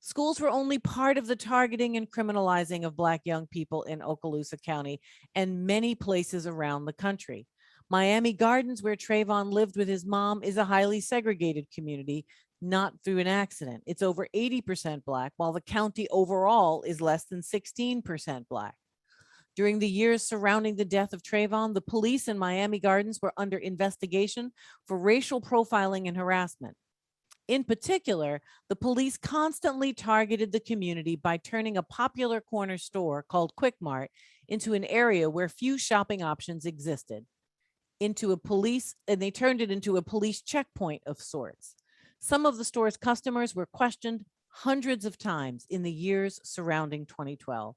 Schools were only part of the targeting and criminalizing of Black young people in Okaloosa County and many places around the country. Miami Gardens, where Trayvon lived with his mom, is a highly segregated community, not through an accident. It's over 80% Black, while the county overall is less than 16% Black. During the years surrounding the death of Trayvon, the police in Miami Gardens were under investigation for racial profiling and harassment. In particular, the police constantly targeted the community by turning a popular corner store called Quick Mart into an area where few shopping options existed. They turned it into a police checkpoint of sorts. Some of the store's customers were questioned hundreds of times in the years surrounding 2012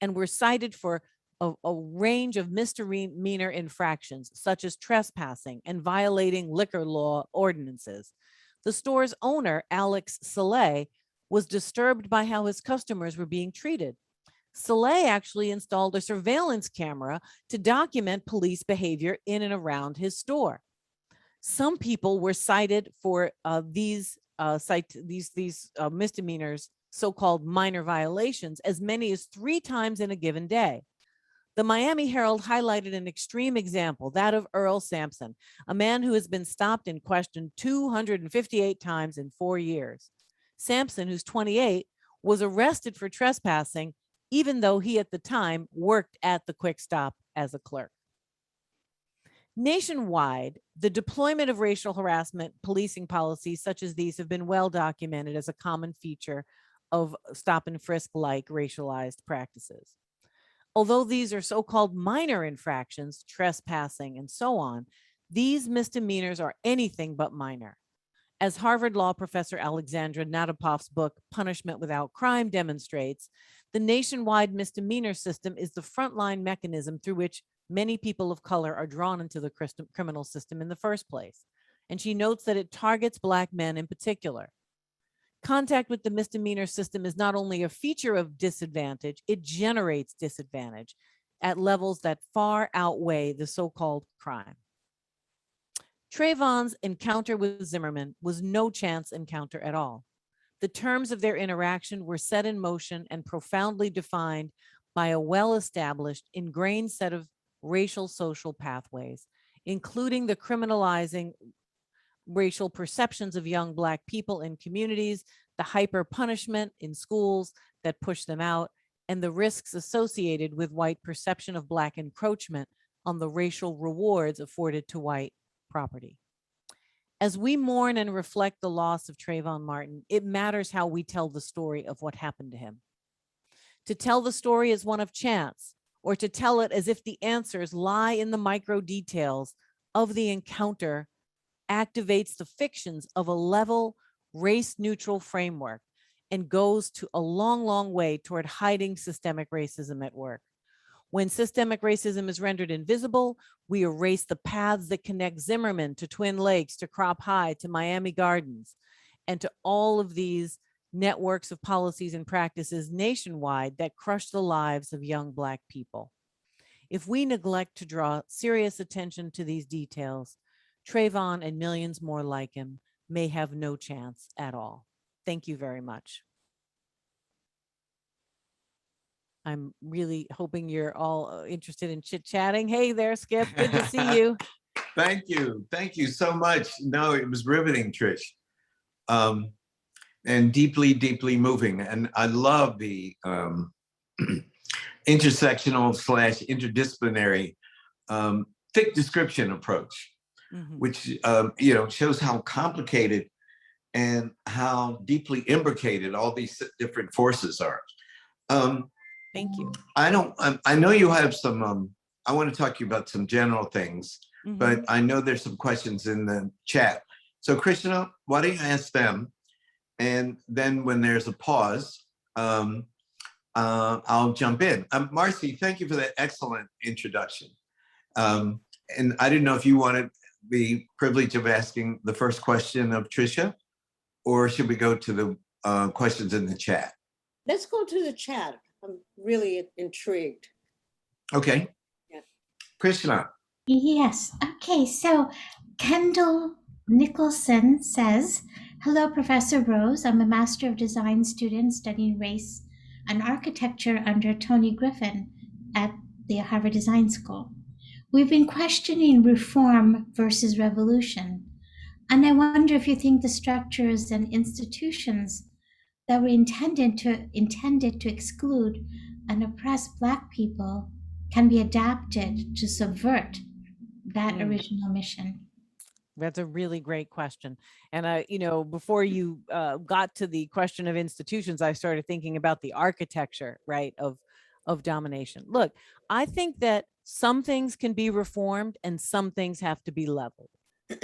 and were cited for a range of misdemeanor infractions, such as trespassing and violating liquor law ordinances. The store's owner, Alex Saleh, was disturbed by how his customers were being treated. Saleh actually installed a surveillance camera to document police behavior in and around his store. Some people were cited for these misdemeanors, so-called minor violations, as many as 3 times in a given day. The Miami Herald highlighted an extreme example, that of Earl Sampson, a man who has been stopped and questioned 258 times in 4 years. Sampson, who's 28, was arrested for trespassing, even though he at the time worked at the Quick Stop as a clerk. Nationwide, the deployment of racial harassment policing policies such as these have been well documented as a common feature of stop and frisk-like racialized practices. Although these are so-called minor infractions, trespassing and so on, these misdemeanors are anything but minor. As Harvard Law professor Alexandra Nadapoff's book, Punishment Without Crime, demonstrates, the nationwide misdemeanor system is the frontline mechanism through which many people of color are drawn into the criminal system in the first place. And she notes that it targets Black men in particular. Contact with the misdemeanor system is not only a feature of disadvantage, it generates disadvantage at levels that far outweigh the so-called crime. Trayvon's encounter with Zimmerman was no chance encounter at all. The terms of their interaction were set in motion and profoundly defined by a well-established, ingrained set of racial social pathways, including the criminalizing racial perceptions of young Black people in communities, the hyper punishment in schools that push them out, and the risks associated with white perception of Black encroachment on the racial rewards afforded to white property. As we mourn and reflect the loss of Trayvon Martin, it matters how we tell the story of what happened to him. To tell the story as one of chance, or to tell it as if the answers lie in the micro details of the encounter, activates the fictions of a level, race-neutral framework and goes to a long, long way toward hiding systemic racism at work. When systemic racism is rendered invisible, we erase the paths that connect Zimmerman to Twin Lakes, to Crop High, to Miami Gardens, and to all of these networks of policies and practices nationwide that crush the lives of young Black people. If we neglect to draw serious attention to these details, Trayvon and millions more like him may have no chance at all. Thank you very much. I'm really hoping you're all interested in chit-chatting. Hey there, Skip, good to see you. Thank you. Thank you so much. No, it was riveting, Trish. And deeply, deeply moving. And I love the intersectional/interdisciplinary thick description approach, which shows how complicated and how deeply imbricated all these different forces are. Thank you. I know you have some, I want to talk to you about some general things, but I know there's some questions in the chat. So Krishna, why don't you ask them? And then when there's a pause, I'll jump in. Marcy, thank you for that excellent introduction. And I didn't know if you wanted the privilege of asking the first question of Tricia, or should we go to the questions in the chat? Let's go to the chat. I'm really intrigued. Okay. Yeah. Krishna. Yes. Okay. So Kendall Nicholson says, hello, Professor Rose. I'm a Master of Design student studying race and architecture under Tony Griffin at the Harvard Design School. We've been questioning reform versus revolution. And I wonder if you think the structures and institutions that were intended to exclude and oppress Black people can be adapted to subvert that original mission. That's a really great question. And before you got to the question of institutions, I started thinking about the architecture, right, of domination. Look, I think that some things can be reformed and some things have to be leveled,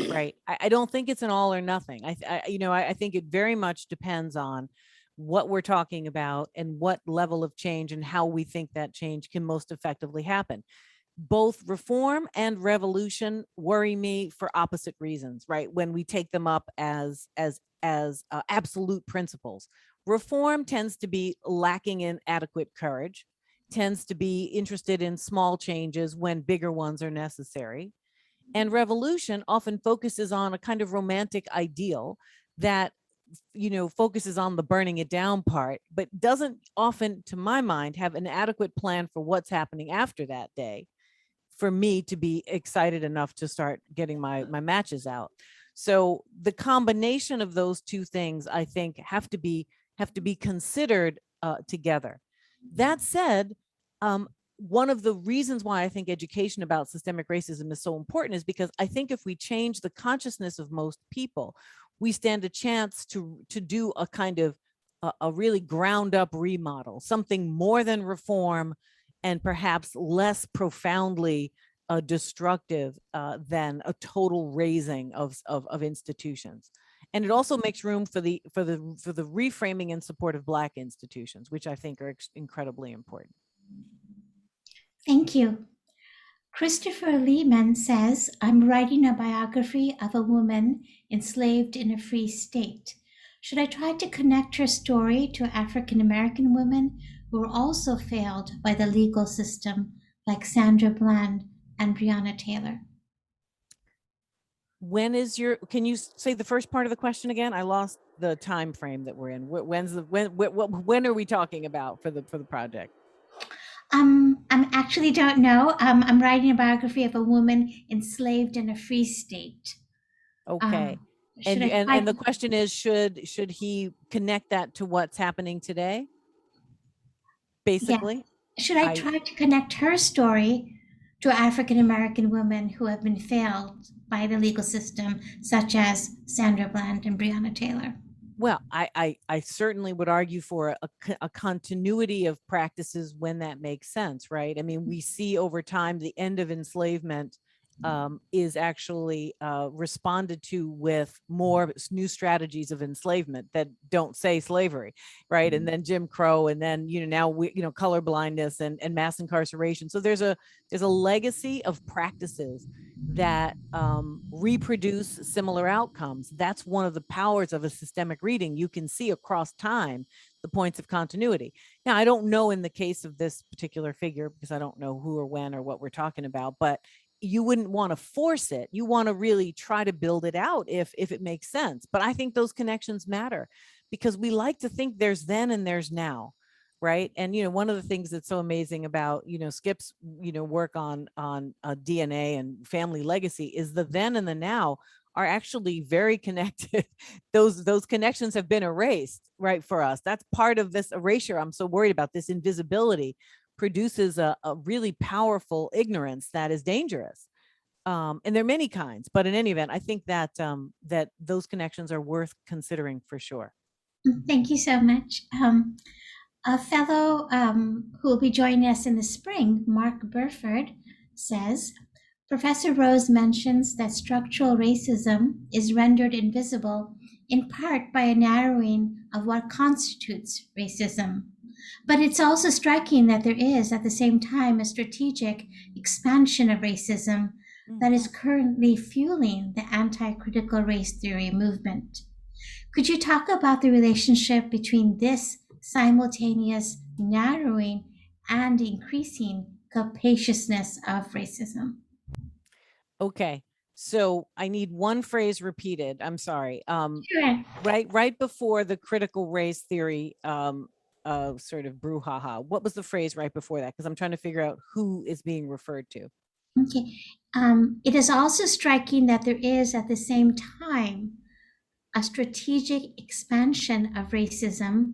right? I don't think it's an all or nothing. I think it very much depends on what we're talking about and what level of change and how we think that change can most effectively happen. Both reform and revolution worry me for opposite reasons, right? When we take them up as absolute principles. Reform tends to be lacking in adequate courage, tends to be interested in small changes when bigger ones are necessary. And revolution often focuses on a kind of romantic ideal that focuses on the burning it down part, but doesn't often, to my mind, have an adequate plan for what's happening after that day for me to be excited enough to start getting my matches out. So the combination of those two things, I think, have to be considered together. That said, one of the reasons why I think education about systemic racism is so important is because I think if we change the consciousness of most people, we stand a chance to do a kind of a really ground up remodel, something more than reform and perhaps less profoundly destructive than a total raising of institutions. And it also makes room for the reframing and support of Black institutions, which I think are incredibly important. Thank you. Christopher Lehman says, I'm writing a biography of a woman enslaved in a free state. Should I try to connect her story to African American women who were also failed by the legal system, like Sandra Bland and Breonna Taylor? Can you say the first part of the question again? I lost the time frame that we're in. When are we talking about for the project? I actually don't know. I'm writing a biography of a woman enslaved in a free state. Okay. And the question is, should he connect that to what's happening today? Basically, yeah. Should I try to connect her story to African American women who have been failed by the legal system, such as Sandra Bland and Breonna Taylor? Well, I certainly would argue for a continuity of practices when that makes sense, right? I mean, we see over time the end of enslavement is actually responded to with more new strategies of enslavement that don't say slavery, right? And then Jim Crow, and then now color blindness and mass incarceration. So there's a legacy of practices that reproduce similar outcomes. That's one of the powers of a systemic reading. You can see across time the points of continuity. Now, I don't know in the case of this particular figure, because I don't know who or when or what we're talking about, but you wouldn't want to force it. You want to really try to build it out if it makes sense. But I think those connections matter because we like to think there's then and there's now, right? And one of the things that's so amazing about Skip's work on DNA and family legacy is the then and the now are actually very connected. Those connections have been erased, right, for us. That's part of this erasure. I'm so worried about this invisibility produces a really powerful ignorance that is dangerous. And there are many kinds, but in any event, I think that that those connections are worth considering for sure. Thank you so much. A fellow who will be joining us in the spring, Mark Burford, says, Professor Rose mentions that structural racism is rendered invisible in part by a narrowing of what constitutes racism. But it's also striking that there is, at the same time, a strategic expansion of racism that is currently fueling the anti-critical race theory movement. Could you talk about the relationship between this simultaneous narrowing and increasing capaciousness of racism? Okay, so I need one phrase repeated. I'm sorry. Sure. Right before the critical race theory sort of brouhaha, what was the phrase right before that? Because I'm trying to figure out who is being referred to. Okay. It is also striking that there is, at the same time, a strategic expansion of racism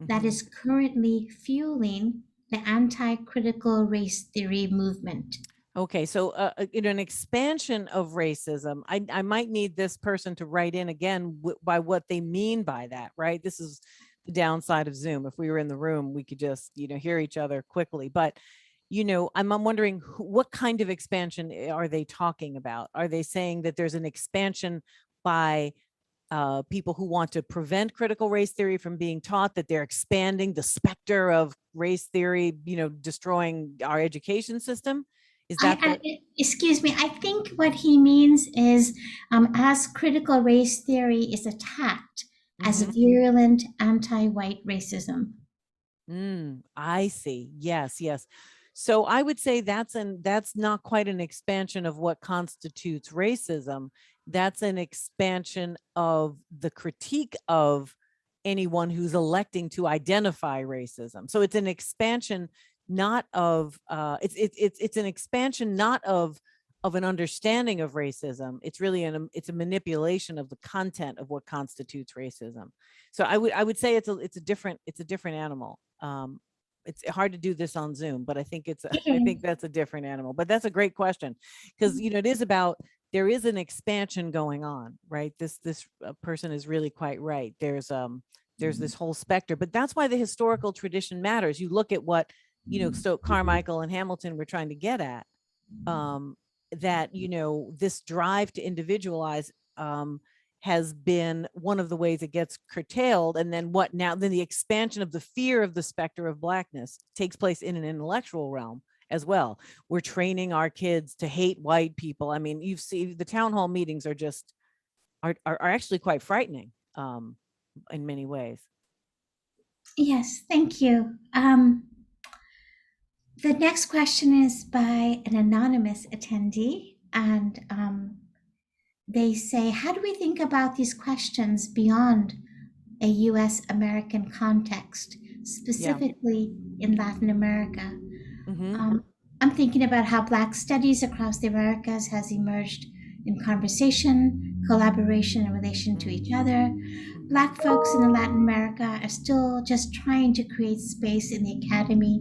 that Mhm. is currently fueling the anti-critical race theory movement. Okay, so in an expansion of racism, I might need this person to write in again by what they mean by that, right? This is the downside of Zoom. If we were in the room, we could just, hear each other quickly. But, I'm wondering what kind of expansion are they talking about? Are they saying that there's an expansion by people who want to prevent critical race theory from being taught, that they're expanding the specter of race theory, destroying our education system? Is that the? Excuse me, I think what he means is as critical race theory is attacked as Mhm. virulent anti-white racism. I see. Yes, yes. So I would say that's not quite an expansion of what constitutes racism. That's an expansion of the critique of anyone who's electing to identify racism. So it's an expansion not of it's an expansion not of an understanding of racism. It's really it's a manipulation of the content of what constitutes racism. So I would say it's a different animal. It's hard to do this on Zoom, but I think I think that's a different animal. But that's a great question, because it is about, there is an expansion going on, right? This person is really quite right. There's this whole specter, but that's why the historical tradition matters. You look at what so Carmichael and Hamilton were trying to get at, that this drive to individualize has been one of the ways it gets curtailed. And then then the expansion of the fear of the specter of Blackness takes place in an intellectual realm as well. We're training our kids to hate white people. I mean, you've seen the town hall meetings are just are actually quite frightening in many ways. Yes, thank you. The next question is by an anonymous attendee, and they say, how do we think about these questions beyond a US American context, specifically in Latin America? I'm thinking about how Black studies across the Americas has emerged in conversation, collaboration, in relation to each other. Black folks in Latin America are still just trying to create space in the academy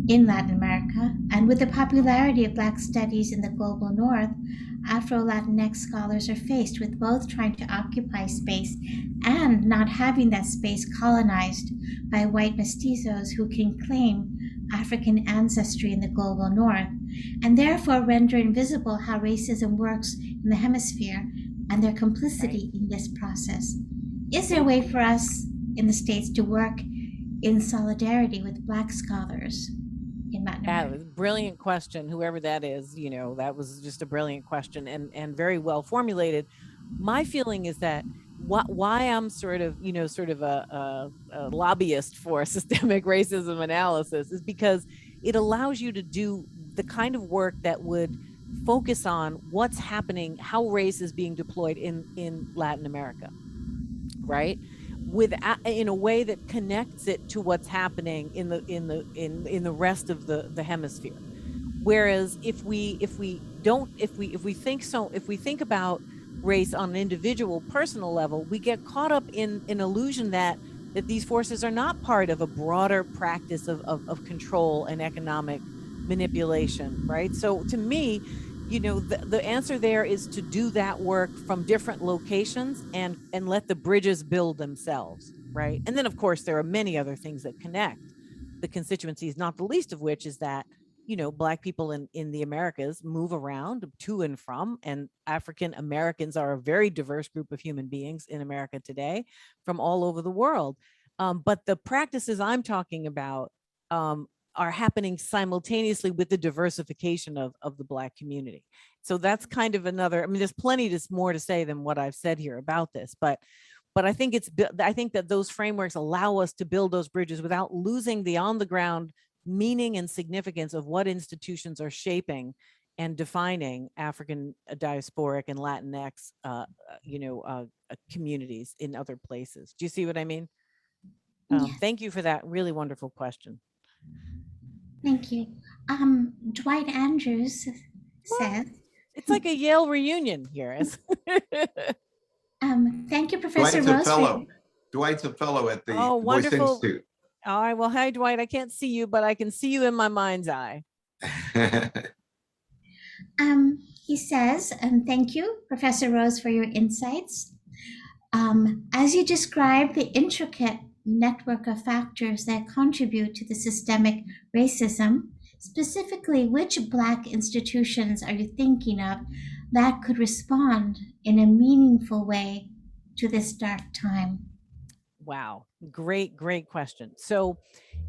in Latin America. And with the popularity of Black studies in the global North, Afro-Latinx scholars are faced with both trying to occupy space and not having that space colonized by white mestizos who can claim African ancestry in the global North, and therefore render invisible how racism works in the hemisphere and their complicity in this process. Is there a way for us in the States to work in solidarity with Black scholars in Latin America? That was a brilliant question. Whoever that is, that was just a brilliant question, and very well formulated. My feeling is that why I'm sort of a lobbyist for systemic racism analysis is because it allows you to do the kind of work that would focus on what's happening, how race is being deployed in Latin America, right? In a way that connects it to what's happening in the rest of the hemisphere. Whereas if we think about race on an individual personal level, we get caught up in an illusion that these forces are not part of a broader practice of control and economic manipulation, right? So to me, the answer there is to do that work from different locations and let the bridges build themselves, right? And then of course there are many other things that connect the constituencies, not the least of which is that Black people in the Americas move around to and from, and African Americans are a very diverse group of human beings in America today from all over the world. But the practices I'm talking about are happening simultaneously with the diversification of the Black community. So that's kind of another, I mean, there's plenty more to say than what I've said here about this, but I think that those frameworks allow us to build those bridges without losing the on the ground meaning and significance of what institutions are shaping and defining African diasporic and Latinx, communities in other places. Do you see what I mean? Yes. Thank you for that really wonderful question. Thank you. Dwight Andrews says, It's like a Yale reunion here. thank you, Professor Dwight's a Rose. fellow. Dwight's a fellow at the Oh, Bois wonderful. Institute. All right. Well, hi, Dwight. I can't see you, but I can see you in my mind's eye. He says, thank you, Professor Rose, for your insights. As you describe the intricate network of factors that contribute to the systemic racism, specifically, which Black institutions are you thinking of that could respond in a meaningful way to this dark time? Wow. Great question. So,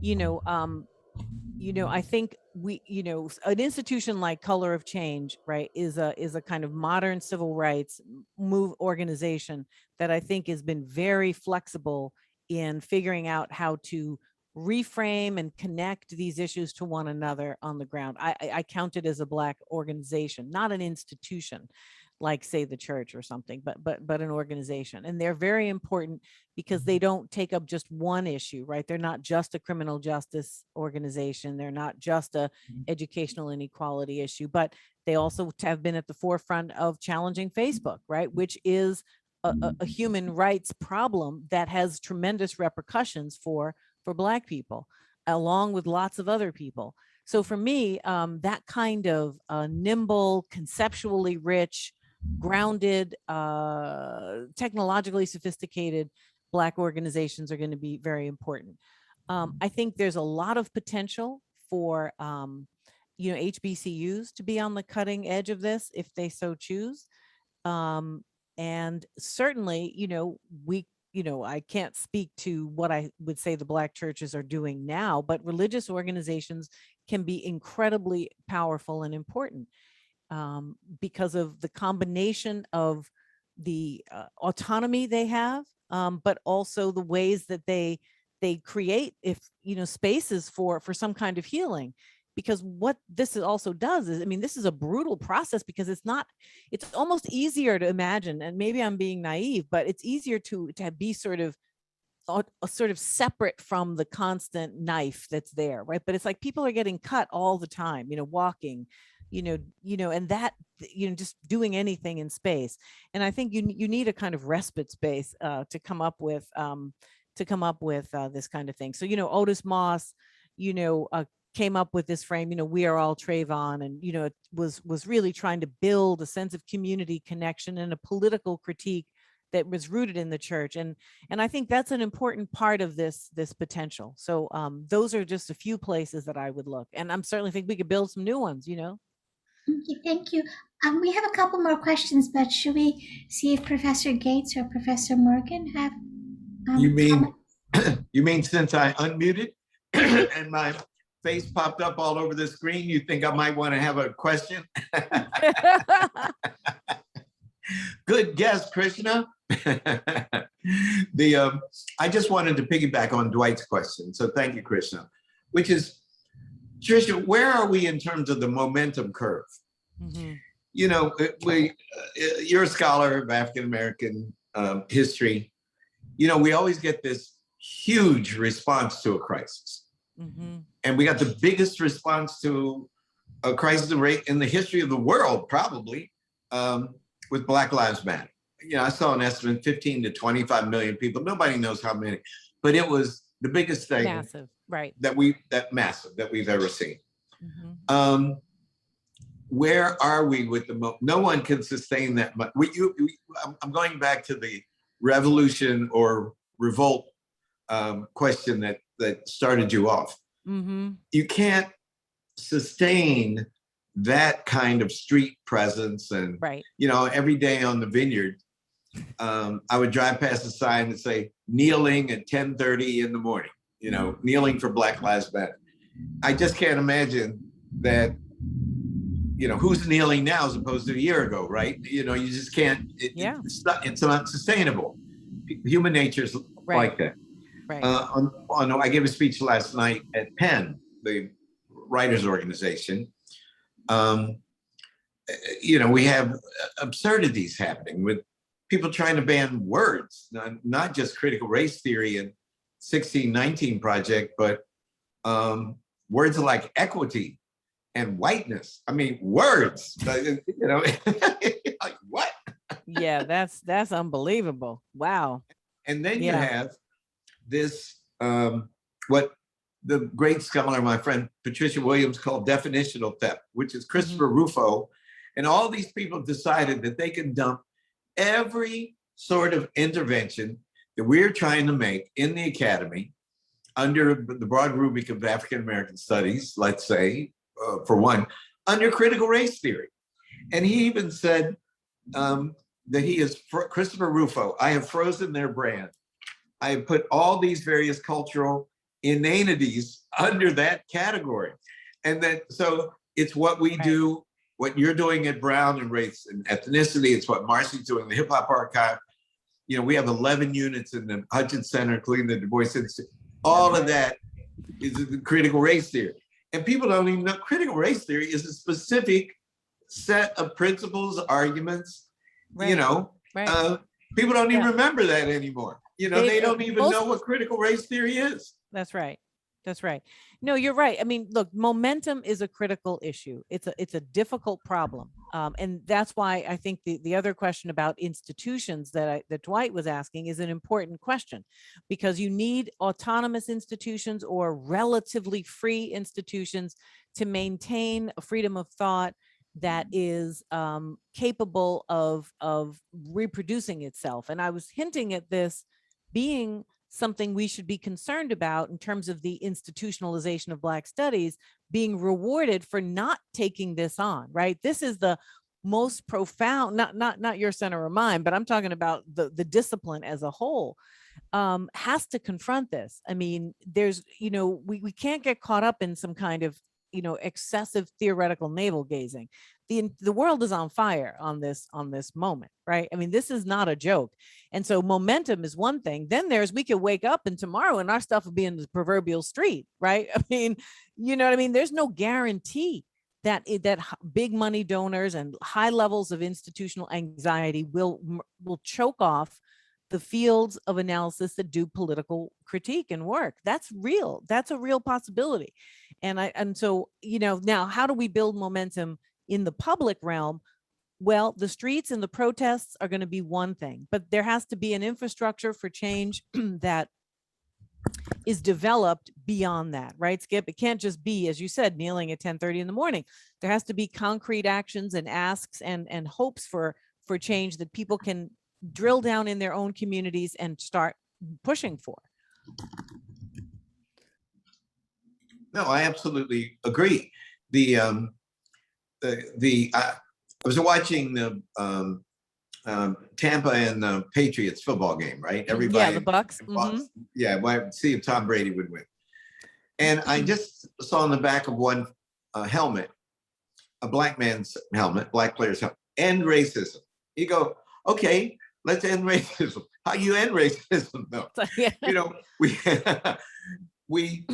I think an institution like Color of Change, right, is a kind of modern civil rights move organization that I think has been very flexible in figuring out how to reframe and connect these issues to one another on the ground. I count it as a Black organization, not an institution like, say, the church or something, but an organization. And they're very important because they don't take up just one issue, right? They're not just a criminal justice organization. They're not just a educational inequality issue, but they also have been at the forefront of challenging Facebook, right? Which is a human rights problem that has tremendous repercussions for Black people, along with lots of other people. So for me, that kind of nimble, conceptually rich, grounded, technologically sophisticated Black organizations are going to be very important. I think there's a lot of potential for HBCUs to be on the cutting edge of this if they so choose. And certainly, I can't speak to what I would say the Black churches are doing now, but religious organizations can be incredibly powerful and important because of the combination of the autonomy they have, but also the ways that they create spaces for some kind of healing. Because what this also does is, this is a brutal process because it's almost easier to imagine, and maybe I'm being naive, but it's easier to be sort of separate from the constant knife that's there, right? But it's like people are getting cut all the time, walking, and that, just doing anything in space. And I think you need a kind of respite space to come up with this kind of thing. So, Otis Moss, came up with this frame, we are all Trayvon, and, it was really trying to build a sense of community connection and a political critique that was rooted in the church. And I think that's an important part of this potential. So those are just a few places that I would look. And I'm certainly think we could build some new ones, Okay, thank you. We have a couple more questions, but should we see if Professor Gates or Professor Morgan have you mean since I unmuted and my face popped up all over the screen, you think I might want to have a question? Good guess, Krishna. I just wanted to piggyback on Dwight's question. So thank you, Krishna, which is, Tricia, where are we in terms of the momentum curve? Mm-hmm. You're a scholar of African-American history. We always get this huge response to a crisis. Mm-hmm. And we got the biggest response to a crisis in the history of the world, probably, with Black Lives Matter. I saw an estimate, 15 to 25 million people. Nobody knows how many, but it was the biggest thing. Massive, right? Massive that we've ever seen. Mm-hmm. Where are we with no one can sustain that much. I'm going back to the revolution or revolt question that started you off. Mm-hmm. You can't sustain that kind of street presence. And, Right. every day on the vineyard, I would drive past a sign that say kneeling at 10:30 in the morning, kneeling for Black Lives Matter. I just can't imagine that, who's kneeling now as opposed to a year ago, right? You just can't, it's not sustainable. Human nature is like that. Right. I gave a speech last night at Penn, the writers organization. We have absurdities happening with people trying to ban words, not just critical race theory and 1619 Project, but words like equity and whiteness. I mean, words, like what? Yeah, that's unbelievable. Wow. And then you have this, what the great scholar, my friend Tricia Williams, called definitional theft, which is Christopher Rufo. And all these people decided that they can dump every sort of intervention that we're trying to make in the academy under the broad rubric of African American studies, let's say, for one, under critical race theory. And he even said that he is, Christopher Rufo, I have frozen their brand. I have put all these various cultural inanities under that category. And so it's what we do, what you're doing at Brown and Race and Ethnicity. It's what Marcy's doing in the Hip Hop Archive. We have 11 units in the Hutchins Center, including the Du Bois Institute. All of that is the critical race theory. And people don't even know critical race theory is a specific set of principles, arguments, people don't even remember that anymore. They don't even know what critical race theory is. That's right. That's right. No, you're right. I mean, look, momentum is a critical issue. It's a difficult problem. And that's why I think the other question about institutions that Dwight was asking is an important question, because you need autonomous institutions or relatively free institutions to maintain a freedom of thought that is capable of reproducing itself. And I was hinting at this being something we should be concerned about in terms of the institutionalization of Black studies, being rewarded for not taking this on, right? This is the most profound, not your center or mine, but I'm talking about the discipline as a whole, has to confront this. I mean, there's, we can't get caught up in some kind of, excessive theoretical navel gazing. The world is on fire on this moment, right? I mean, this is not a joke. And so momentum is one thing. Then we could wake up and tomorrow and our stuff will be in the proverbial street, right? I mean, you know what I mean? There's no guarantee that big money donors and high levels of institutional anxiety will choke off the fields of analysis that do political critique and work. That's real. That's a real possibility. And so, now how do we build momentum in the public realm? Well, the streets and the protests are going to be one thing, but there has to be an infrastructure for change that is developed beyond that, right, Skip? It can't just be, as you said, kneeling at 10:30 in the morning. There has to be concrete actions and asks and hopes for change that people can drill down in their own communities and start pushing for. No, I absolutely agree. I was watching the Tampa and the Patriots football game, right? Everybody, the Bucks. Yeah, well, see if Tom Brady would win. And I just saw on the back of one helmet, a Black man's helmet, Black player's helmet, end racism. You go, okay, let's end racism. How you end racism, though? We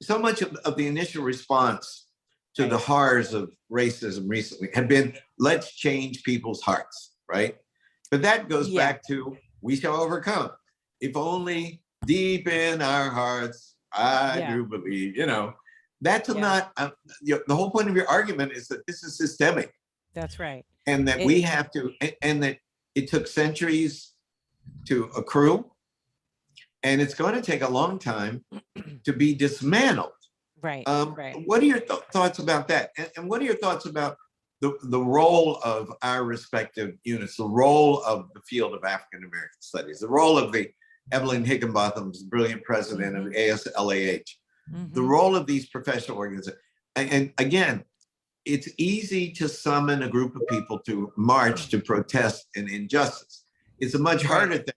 so much of the initial response to the horrors of racism recently had been, let's change people's hearts, right? But that goes back to, we shall overcome. If only deep in our hearts, I do believe, that's not, the whole point of your argument is that this is systemic. That's right. And that we have to, and that it took centuries to accrue, and it's going to take a long time to be dismantled. Right. What are your thoughts about that? And what are your thoughts about the role of our respective units, the role of the field of African American studies, the role of the Evelyn Higginbotham's brilliant president of ASLAH, The role of these professional organizations, and again, it's easy to summon a group of people to march to protest an injustice. It's a much harder thing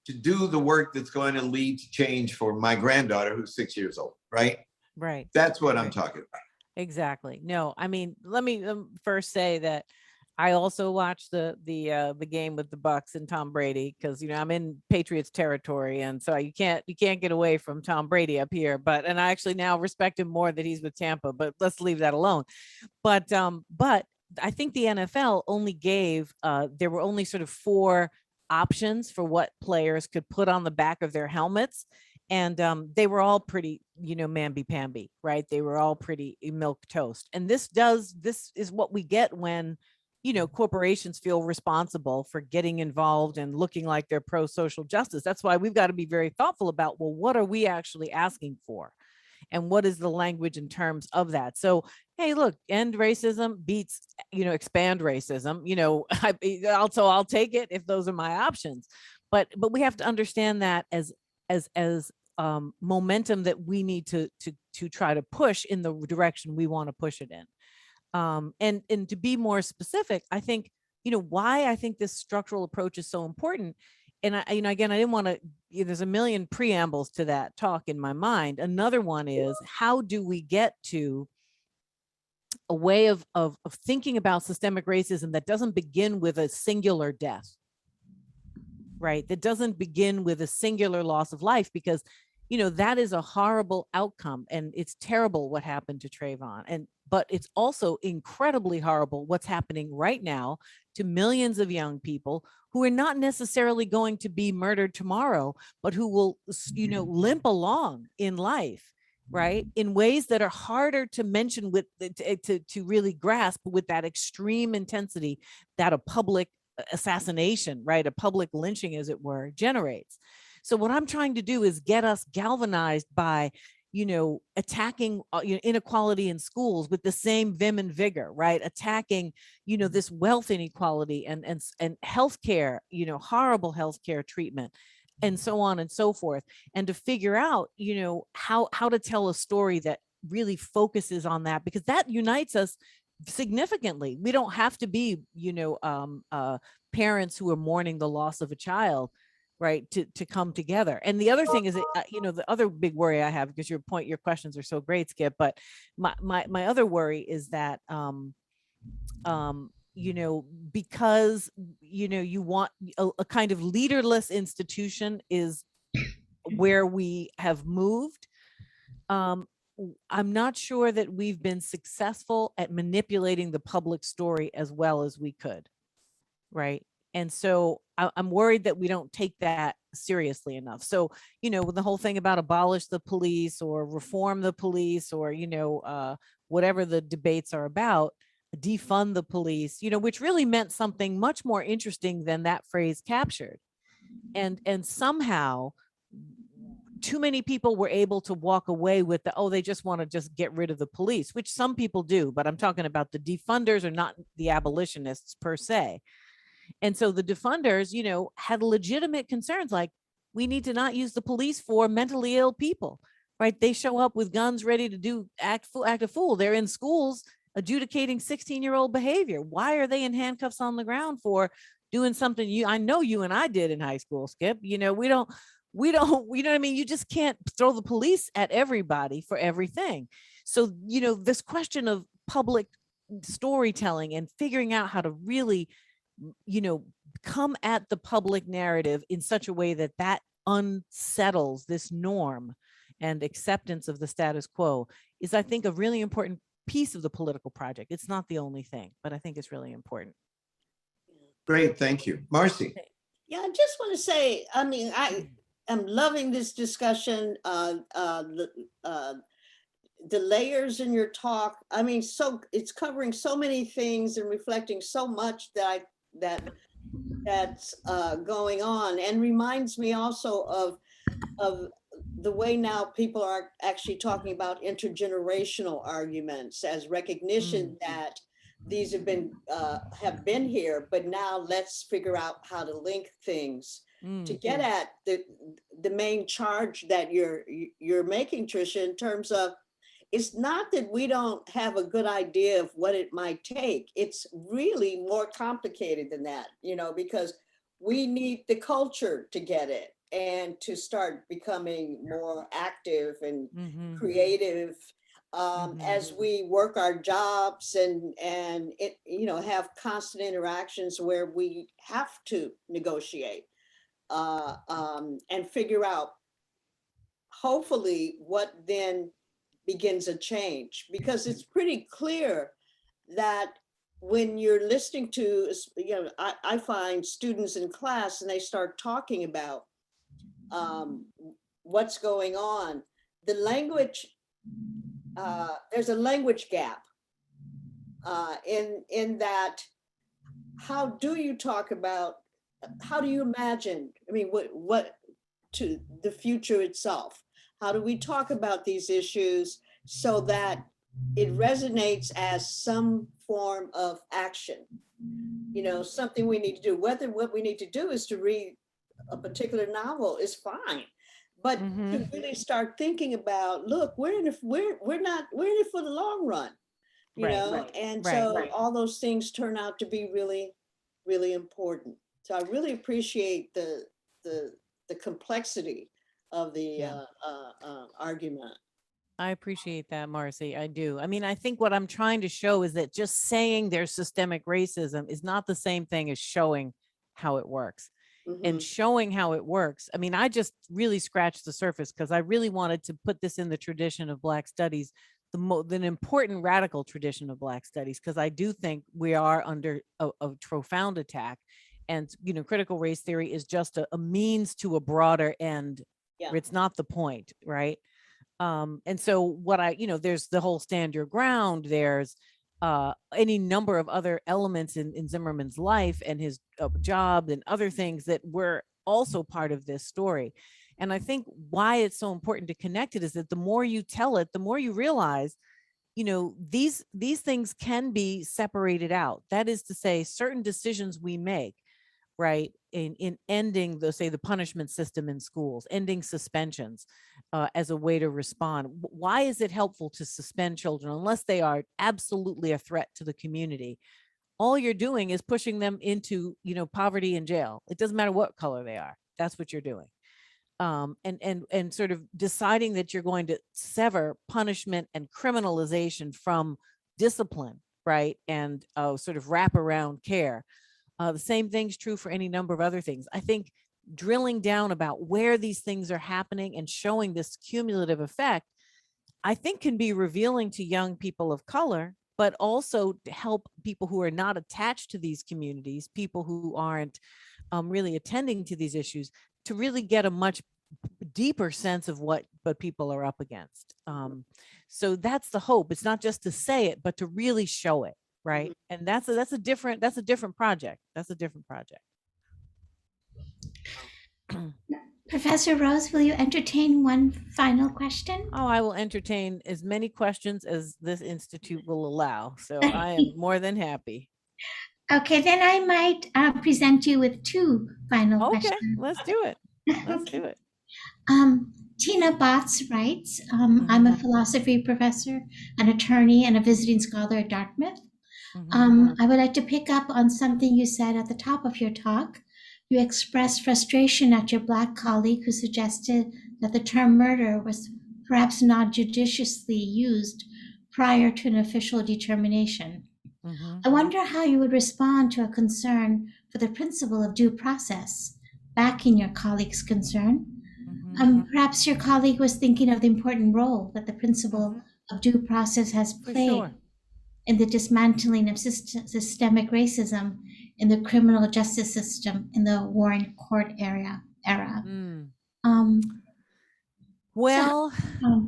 to do the work that's going to lead to change for my granddaughter who's 6 years old, right? Right. That's what I'm talking about. Exactly. No, I mean, let me first say that I also watched the game with the Bucks and Tom Brady, because I'm in Patriots territory, and so you can't get away from Tom Brady up here. And I actually now respect him more that he's with Tampa. But let's leave that alone. But I think the NFL only gave there were only sort of 4 options for what players could put on the back of their helmets. And they were all pretty, mamby-pamby, right? They were all pretty milk toast. And this is what we get when, corporations feel responsible for getting involved and looking like they're pro-social justice. That's why we've got to be very thoughtful about, well, what are we actually asking for? And what is the language in terms of that? So, hey, look, end racism beats, expand racism. I'll take it if those are my options. But we have to understand that as momentum that we need to try to push in the direction we want to push it in. And to be more specific, I think, why I think this structural approach is so important. And again, I didn't want to, there's a million preambles to that talk in my mind. Another one is, how do we get to a way of thinking about systemic racism that doesn't begin with a singular death, right? That doesn't begin with a singular loss of life, because, that is a horrible outcome, and it's terrible what happened to Trayvon. But it's also incredibly horrible what's happening right now to millions of young people who are not necessarily going to be murdered tomorrow, but who will, limp along in life, right? In ways that are harder to mention with, to really grasp with that extreme intensity that a public assassination, right? A public lynching, as it were, generates. So what I'm trying to do is get us galvanized by, attacking inequality in schools with the same vim and vigor, right? Attacking, this wealth inequality and healthcare, horrible healthcare treatment, and so on and so forth. And to figure out, how to tell a story that really focuses on that, because that unites us significantly. We don't have to be, parents who are mourning the loss of a child, right, to come together. And the other thing is, the other big worry I have, because your questions are so great, Skip, but my other worry is that, because, you want a kind of leaderless institution is where we have moved. I'm not sure that we've been successful at manipulating the public story as well as we could, right? And so I'm worried that we don't take that seriously enough. So, with the whole thing about abolish the police or reform the police, or, whatever the debates are about, defund the police, which really meant something much more interesting than that phrase captured. And somehow too many people were able to walk away with they just want to just get rid of the police, which some people do, but I'm talking about the defunders, or not the abolitionists per se. And so the defunders, had legitimate concerns, like, we need to not use the police for mentally ill people, right? They show up with guns ready to act a fool. They're in schools adjudicating 16-year-old behavior. Why are they in handcuffs on the ground for doing something I know you and I did in high school, Skip? We don't, you know what I mean? You just can't throw the police at everybody for everything. So, this question of public storytelling and figuring out how to really, come at the public narrative in such a way that unsettles this norm and acceptance of the status quo is, I think, a really important piece of the political project. It's not the only thing, but I think it's really important. Great, thank you. Marcy. Yeah, I just want to say, I am loving this discussion. The layers in your talk, so it's covering so many things and reflecting so much that's going on, and reminds me also of the way now people are actually talking about intergenerational arguments as recognition that these have been here, but now let's figure out how to link things to get at the main charge that you're making, Tricia, in terms of, it's not that we don't have a good idea of what it might take. It's really more complicated than that, you know, because we need the culture to get it and to start becoming more active and creative as we work our jobs and it, you know, have constant interactions where we have to negotiate and figure out hopefully what then begins a change, because it's pretty clear that when you're listening to, you know, I find students in class and they start talking about what's going on, the language, there's a language gap in that, how do you talk about, how do you imagine, I mean, what to the future itself? How do we talk about these issues so that it resonates as some form of action? You know, something we need to do. Whether what we need to do is to read a particular novel is fine, but to really start thinking about, look, we're in it for the long run, you know, and so all those things turn out to be really, really important. So I really appreciate the complexity of the argument. I appreciate that, Marcy. I do. I mean, I think what I'm trying to show is that just saying there's systemic racism is not the same thing as showing how it works. And showing how it works. I mean, I just really scratched the surface because I really wanted to put this in the tradition of Black studies, an important radical tradition of Black studies, because I do think we are under a profound attack. And, you know, critical race theory is just a means to a broader end. Yeah. It's not the point, right? And so what you know, there's the whole stand your ground, there's any number of other elements in Zimmerman's life and his job and other things that were also part of this story. And I think why it's so important to connect it is that the more you tell it, the more you realize, you know, these things can be separated out. That is to say, certain decisions we make, right, in ending the punishment system in schools, ending suspensions as a way to respond. Why is it helpful to suspend children unless they are absolutely a threat to the community? All you're doing is pushing them into, you know, poverty and jail. It doesn't matter what color they are. That's what you're doing. And sort of deciding that you're going to sever punishment and criminalization from discipline, right, and sort of wraparound care. The same thing's true for any number of other things. I think drilling down about where these things are happening and showing this cumulative effect, I think can be revealing to young people of color, but also to help people who are not attached to these communities, people who aren't really attending to these issues, to really get a much deeper sense of what people are up against. So that's the hope. It's not just to say it, but to really show it. Right. And that's a different project. That's a different project. Professor Rose, will you entertain one final question? Oh, I will entertain as many questions as this institute will allow. So I am more than happy. Okay, then I might present you with two final questions. Okay, let's do it. Let's do it. Tina Botts writes, I'm a philosophy professor, an attorney, and a visiting scholar at Dartmouth. I would like to pick up on something you said at the top of your talk. You expressed frustration at your Black colleague who suggested that the term murder was perhaps not judiciously used prior to an official determination. I wonder how you would respond to a concern for the principle of due process, backing your colleague's concern. Perhaps your colleague was thinking of the important role that the principle of due process has played in the dismantling of systemic racism in the criminal justice system in the Warren Court era.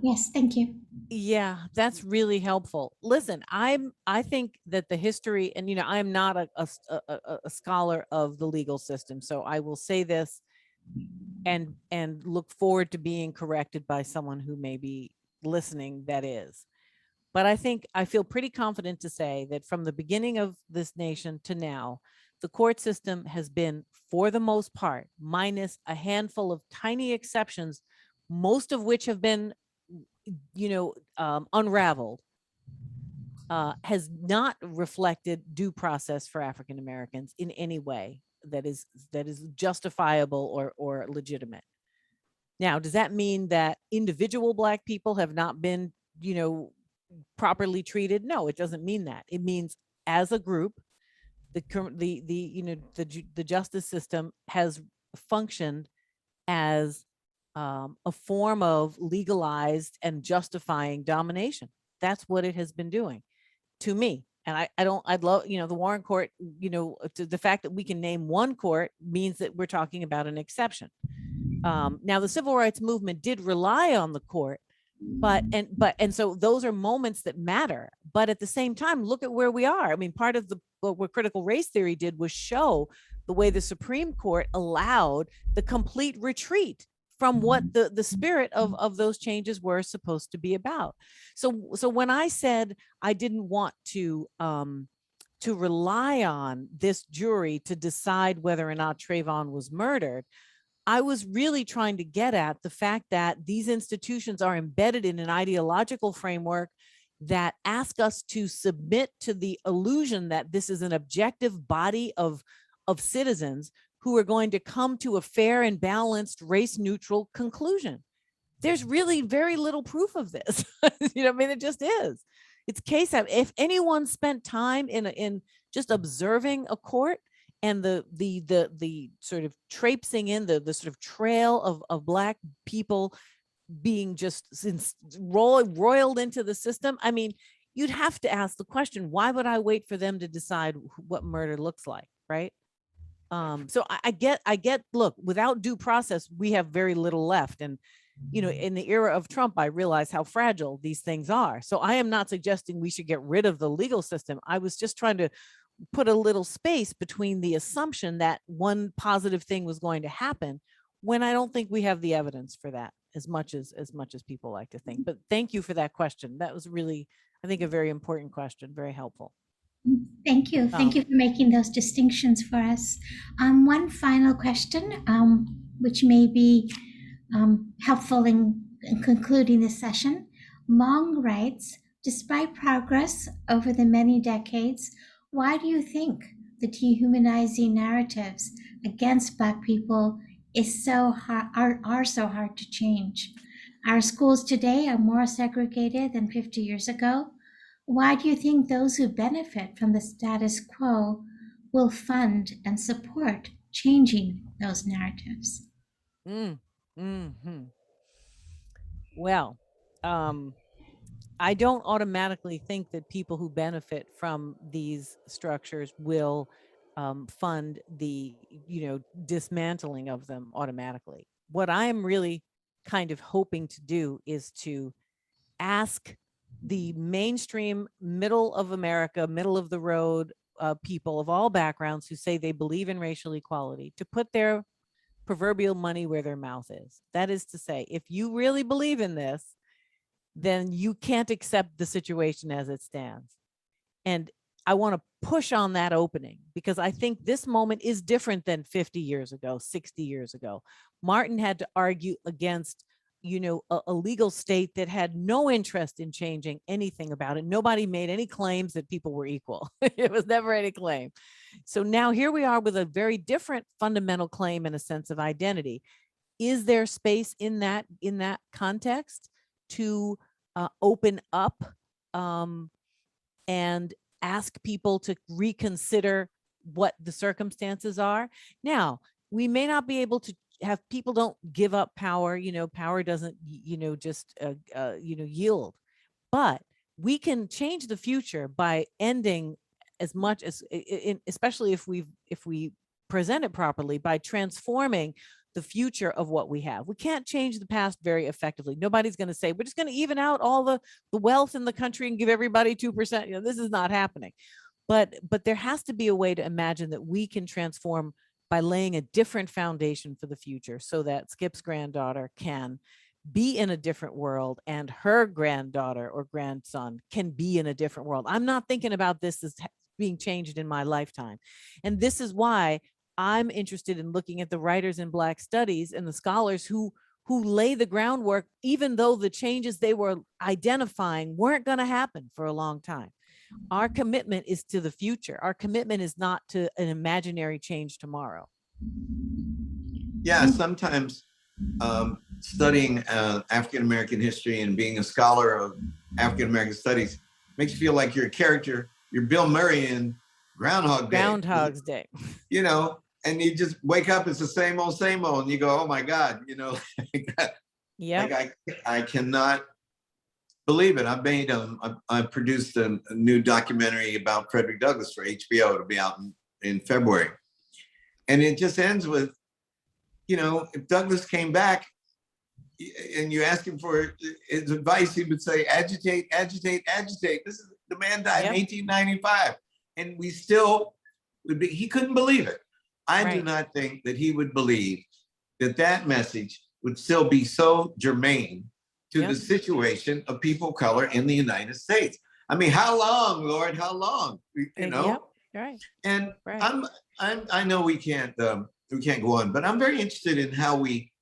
Yes, thank you. Yeah, that's really helpful. Listen, I think that the history, and you know, I am not a scholar of the legal system, so I will say this and look forward to being corrected by someone who may be listening that is. But I feel pretty confident to say that from the beginning of this nation to now, the court system has been, for the most part, minus a handful of tiny exceptions, most of which have been, unraveled, has not reflected due process for African Americans in any way that is justifiable or legitimate. Now, does that mean that individual Black people have not been, properly treated? No, it doesn't mean that. It means as a group, the justice system has functioned as a form of legalized and justifying domination. That's what it has been doing to me. And I'd love, the Warren Court, the fact that we can name one court means that we're talking about an exception. Now, the civil rights movement did rely on the court, and so those are moments that matter. But at the same time, look at where we are. I mean, part of what critical race theory did was show the way the Supreme Court allowed the complete retreat from what the spirit of those changes were supposed to be about. So when I said I didn't want to rely on this jury to decide whether or not Trayvon was murdered, I was really trying to get at the fact that these institutions are embedded in an ideological framework that ask us to submit to the illusion that this is an objective body of citizens who are going to come to a fair and balanced race neutral conclusion. There's really very little proof of this. It just is. It's case out. If anyone spent time in just observing a court and the sort of traipsing in the sort of trail of Black people being just roiled into the system, I mean, you'd have to ask the question, why would I wait for them to decide what murder looks like, right? So I get, look, without due process, we have very little left. And, in the era of Trump, I realized how fragile these things are. So I am not suggesting we should get rid of the legal system. I was just trying to put a little space between the assumption that one positive thing was going to happen when I don't think we have the evidence for that as much as people like to think. But thank you for that question. That was really, I think, a very important question, very helpful. Thank you. Thank you for making those distinctions for us. One final question, which may be helpful in concluding this session. Mong writes, despite progress over the many decades, why do you think the dehumanizing narratives against Black people is so hard, are so hard to change? Our schools today are more segregated than 50 years ago. Why do you think those who benefit from the status quo will fund and support changing those narratives? Well, I don't automatically think that people who benefit from these structures will fund the, dismantling of them automatically. What I am really kind of hoping to do is to ask the mainstream middle of America, middle of the road people of all backgrounds who say they believe in racial equality to put their proverbial money where their mouth is. That is to say, if you really believe in this, then you can't accept the situation as it stands. And I want to push on that opening because I think this moment is different than 50 years ago, 60 years ago. Martin had to argue against, a legal state that had no interest in changing anything about it. Nobody made any claims that people were equal. It was never any claim. So now here we are with a very different fundamental claim and a sense of identity. Is there space in that context to open up and ask people to reconsider what the circumstances are? Now, we may not be able to have people don't give up power, power doesn't, just, yield, but we can change the future by ending as much as, especially if we present it properly, by transforming the future of what we have. We can't change the past very effectively. Nobody's going to say, we're just going to even out all the wealth in the country and give everybody 2%. This is not happening. But there has to be a way to imagine that we can transform by laying a different foundation for the future so that Skip's granddaughter can be in a different world and her granddaughter or grandson can be in a different world. I'm not thinking about this as being changed in my lifetime. And this is why I'm interested in looking at the writers in Black studies and the scholars who lay the groundwork, even though the changes they were identifying weren't going to happen for a long time. Our commitment is to the future. Our commitment is not to an imaginary change tomorrow. Yeah, sometimes studying African-American history and being a scholar of African-American studies makes you feel like you're a character. You're Bill Murray in Groundhog Day. Groundhog's Day. You know, and you just wake up, it's the same old, and you go, oh my God, you know, Yeah. like I cannot believe it. I produced a new documentary about Frederick Douglass for HBO. It'll be out in February. And it just ends with, you know, if Douglass came back and you ask him for his advice, he would say, agitate, agitate, agitate. The man died in 1895. And we still would be, he couldn't believe it. I do not think that he would believe that message would still be so germane to the situation of people of color in the United States. I mean, how long, Lord, how long? You know? Right. And I know we can't go on, but I'm very interested in how we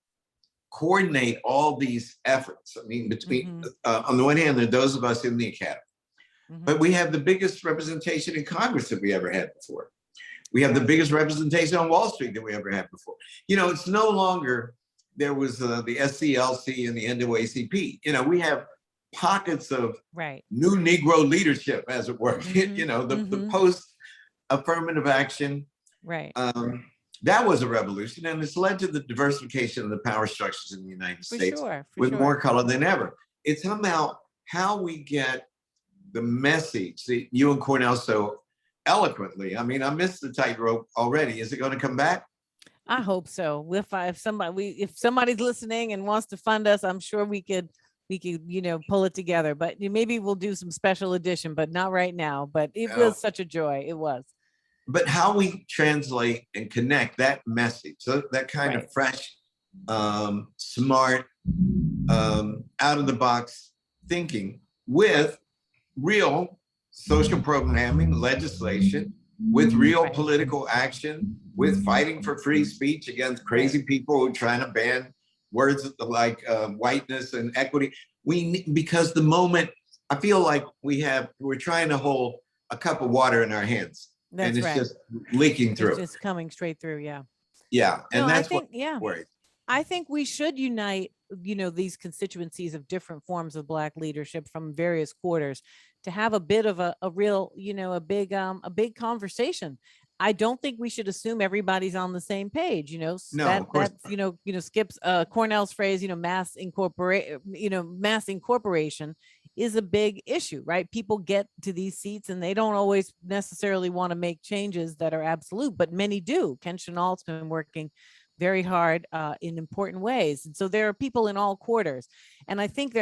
coordinate all these efforts. I mean, between on the one hand, there are those of us in the academy, but we have the biggest representation in Congress that we ever had before. We have the biggest representation on Wall Street that we ever had before. You know, it's no longer, there was the SCLC and the NAACP. You know, we have pockets of new Negro leadership, as it were. You know, the post-affirmative action. Right. That was a revolution, and it's led to the diversification of the power structures in the United States with more color than ever. It's somehow how we get the message that you and Cornell so eloquently. I mean, I missed the tightrope already. Is it going to come back? I hope so. If somebody's listening and wants to fund us, I'm sure we could, you know, pull it together. But maybe we'll do some special edition, but not right now. But it was such a joy. It was. But how we translate and connect that message, so that kind of fresh, smart, out of the box thinking with real social programming, legislation, with real political action, with fighting for free speech against crazy people who are trying to ban words like whiteness and equity. Because the moment, I feel like we're trying to hold a cup of water in our hands. And it's just leaking through. It's just coming straight through. Yeah. Yeah. And that's what worries. I think we should unite, you know, these constituencies of different forms of Black leadership from various quarters to have a bit of a real, you know, a big conversation. I don't think we should assume everybody's on the same page, you know. No, that's, you know, Skip's Cornell's phrase, you know, mass incorporation is a big issue, right? People get to these seats and they don't always necessarily want to make changes that are absolute, but many do. Ken Chenault's been working very hard in important ways. And so there are people in all quarters. And I think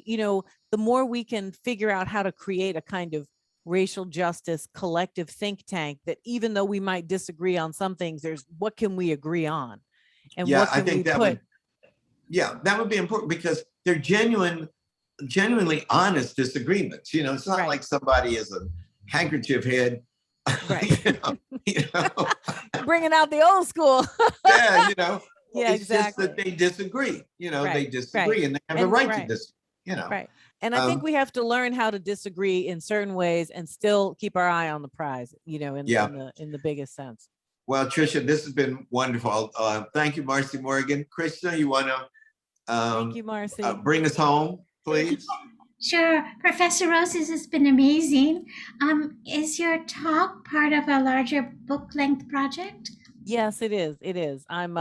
you know, the more we can figure out how to create a kind of racial justice collective think tank, that even though we might disagree on some things, there's what can we agree on? And what can we put? That would be important, because they're genuinely honest disagreements. You know, it's not like somebody is a handkerchief head. You know? Bringing out the old school. Yeah, you know. Yeah, it's exactly. just that they disagree. You know, they disagree and they have the right to disagree. You know. Right. And I think we have to learn how to disagree in certain ways and still keep our eye on the prize, you know, in the biggest sense. Well, Tricia, this has been wonderful. Thank you, Marcy Morgan. Krishna, you want to thank you, Marcy. Bring us home, please? Sure. Professor Rose, this has been amazing. Is your talk part of a larger book-length project? Yes, it is. It is. I'm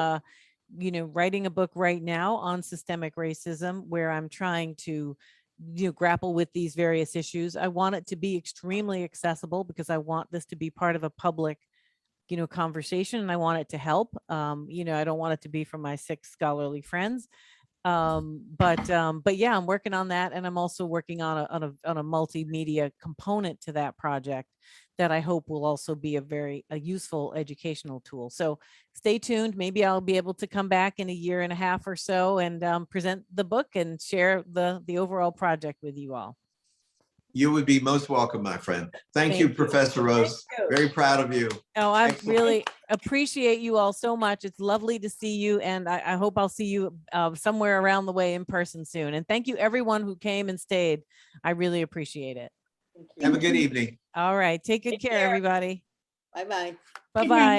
you know, writing a book right now on systemic racism, where I'm trying to, you know, grapple with these various issues. I want it to be extremely accessible because I want this to be part of a public, you know, conversation, and I want it to help. You know, I don't want it to be for my 6 scholarly friends. But yeah, I'm working on that, and I'm also working on a multimedia component to that project that I hope will also be a useful educational tool. So stay tuned. Maybe I'll be able to come back in a year and a half or so and present the book and share the overall project with you all. You would be most welcome, my friend. Thank you, Professor Rose. Thank you. Very proud of you. Oh, I Excellent. really appreciate you all so much. It's lovely to see you, and I hope I'll see you somewhere around the way in person soon. And thank you everyone who came and stayed. I really appreciate it. Thank you. Have a good evening. All right, take good Take care, care. everybody. Bye-bye. Bye Good bye. night.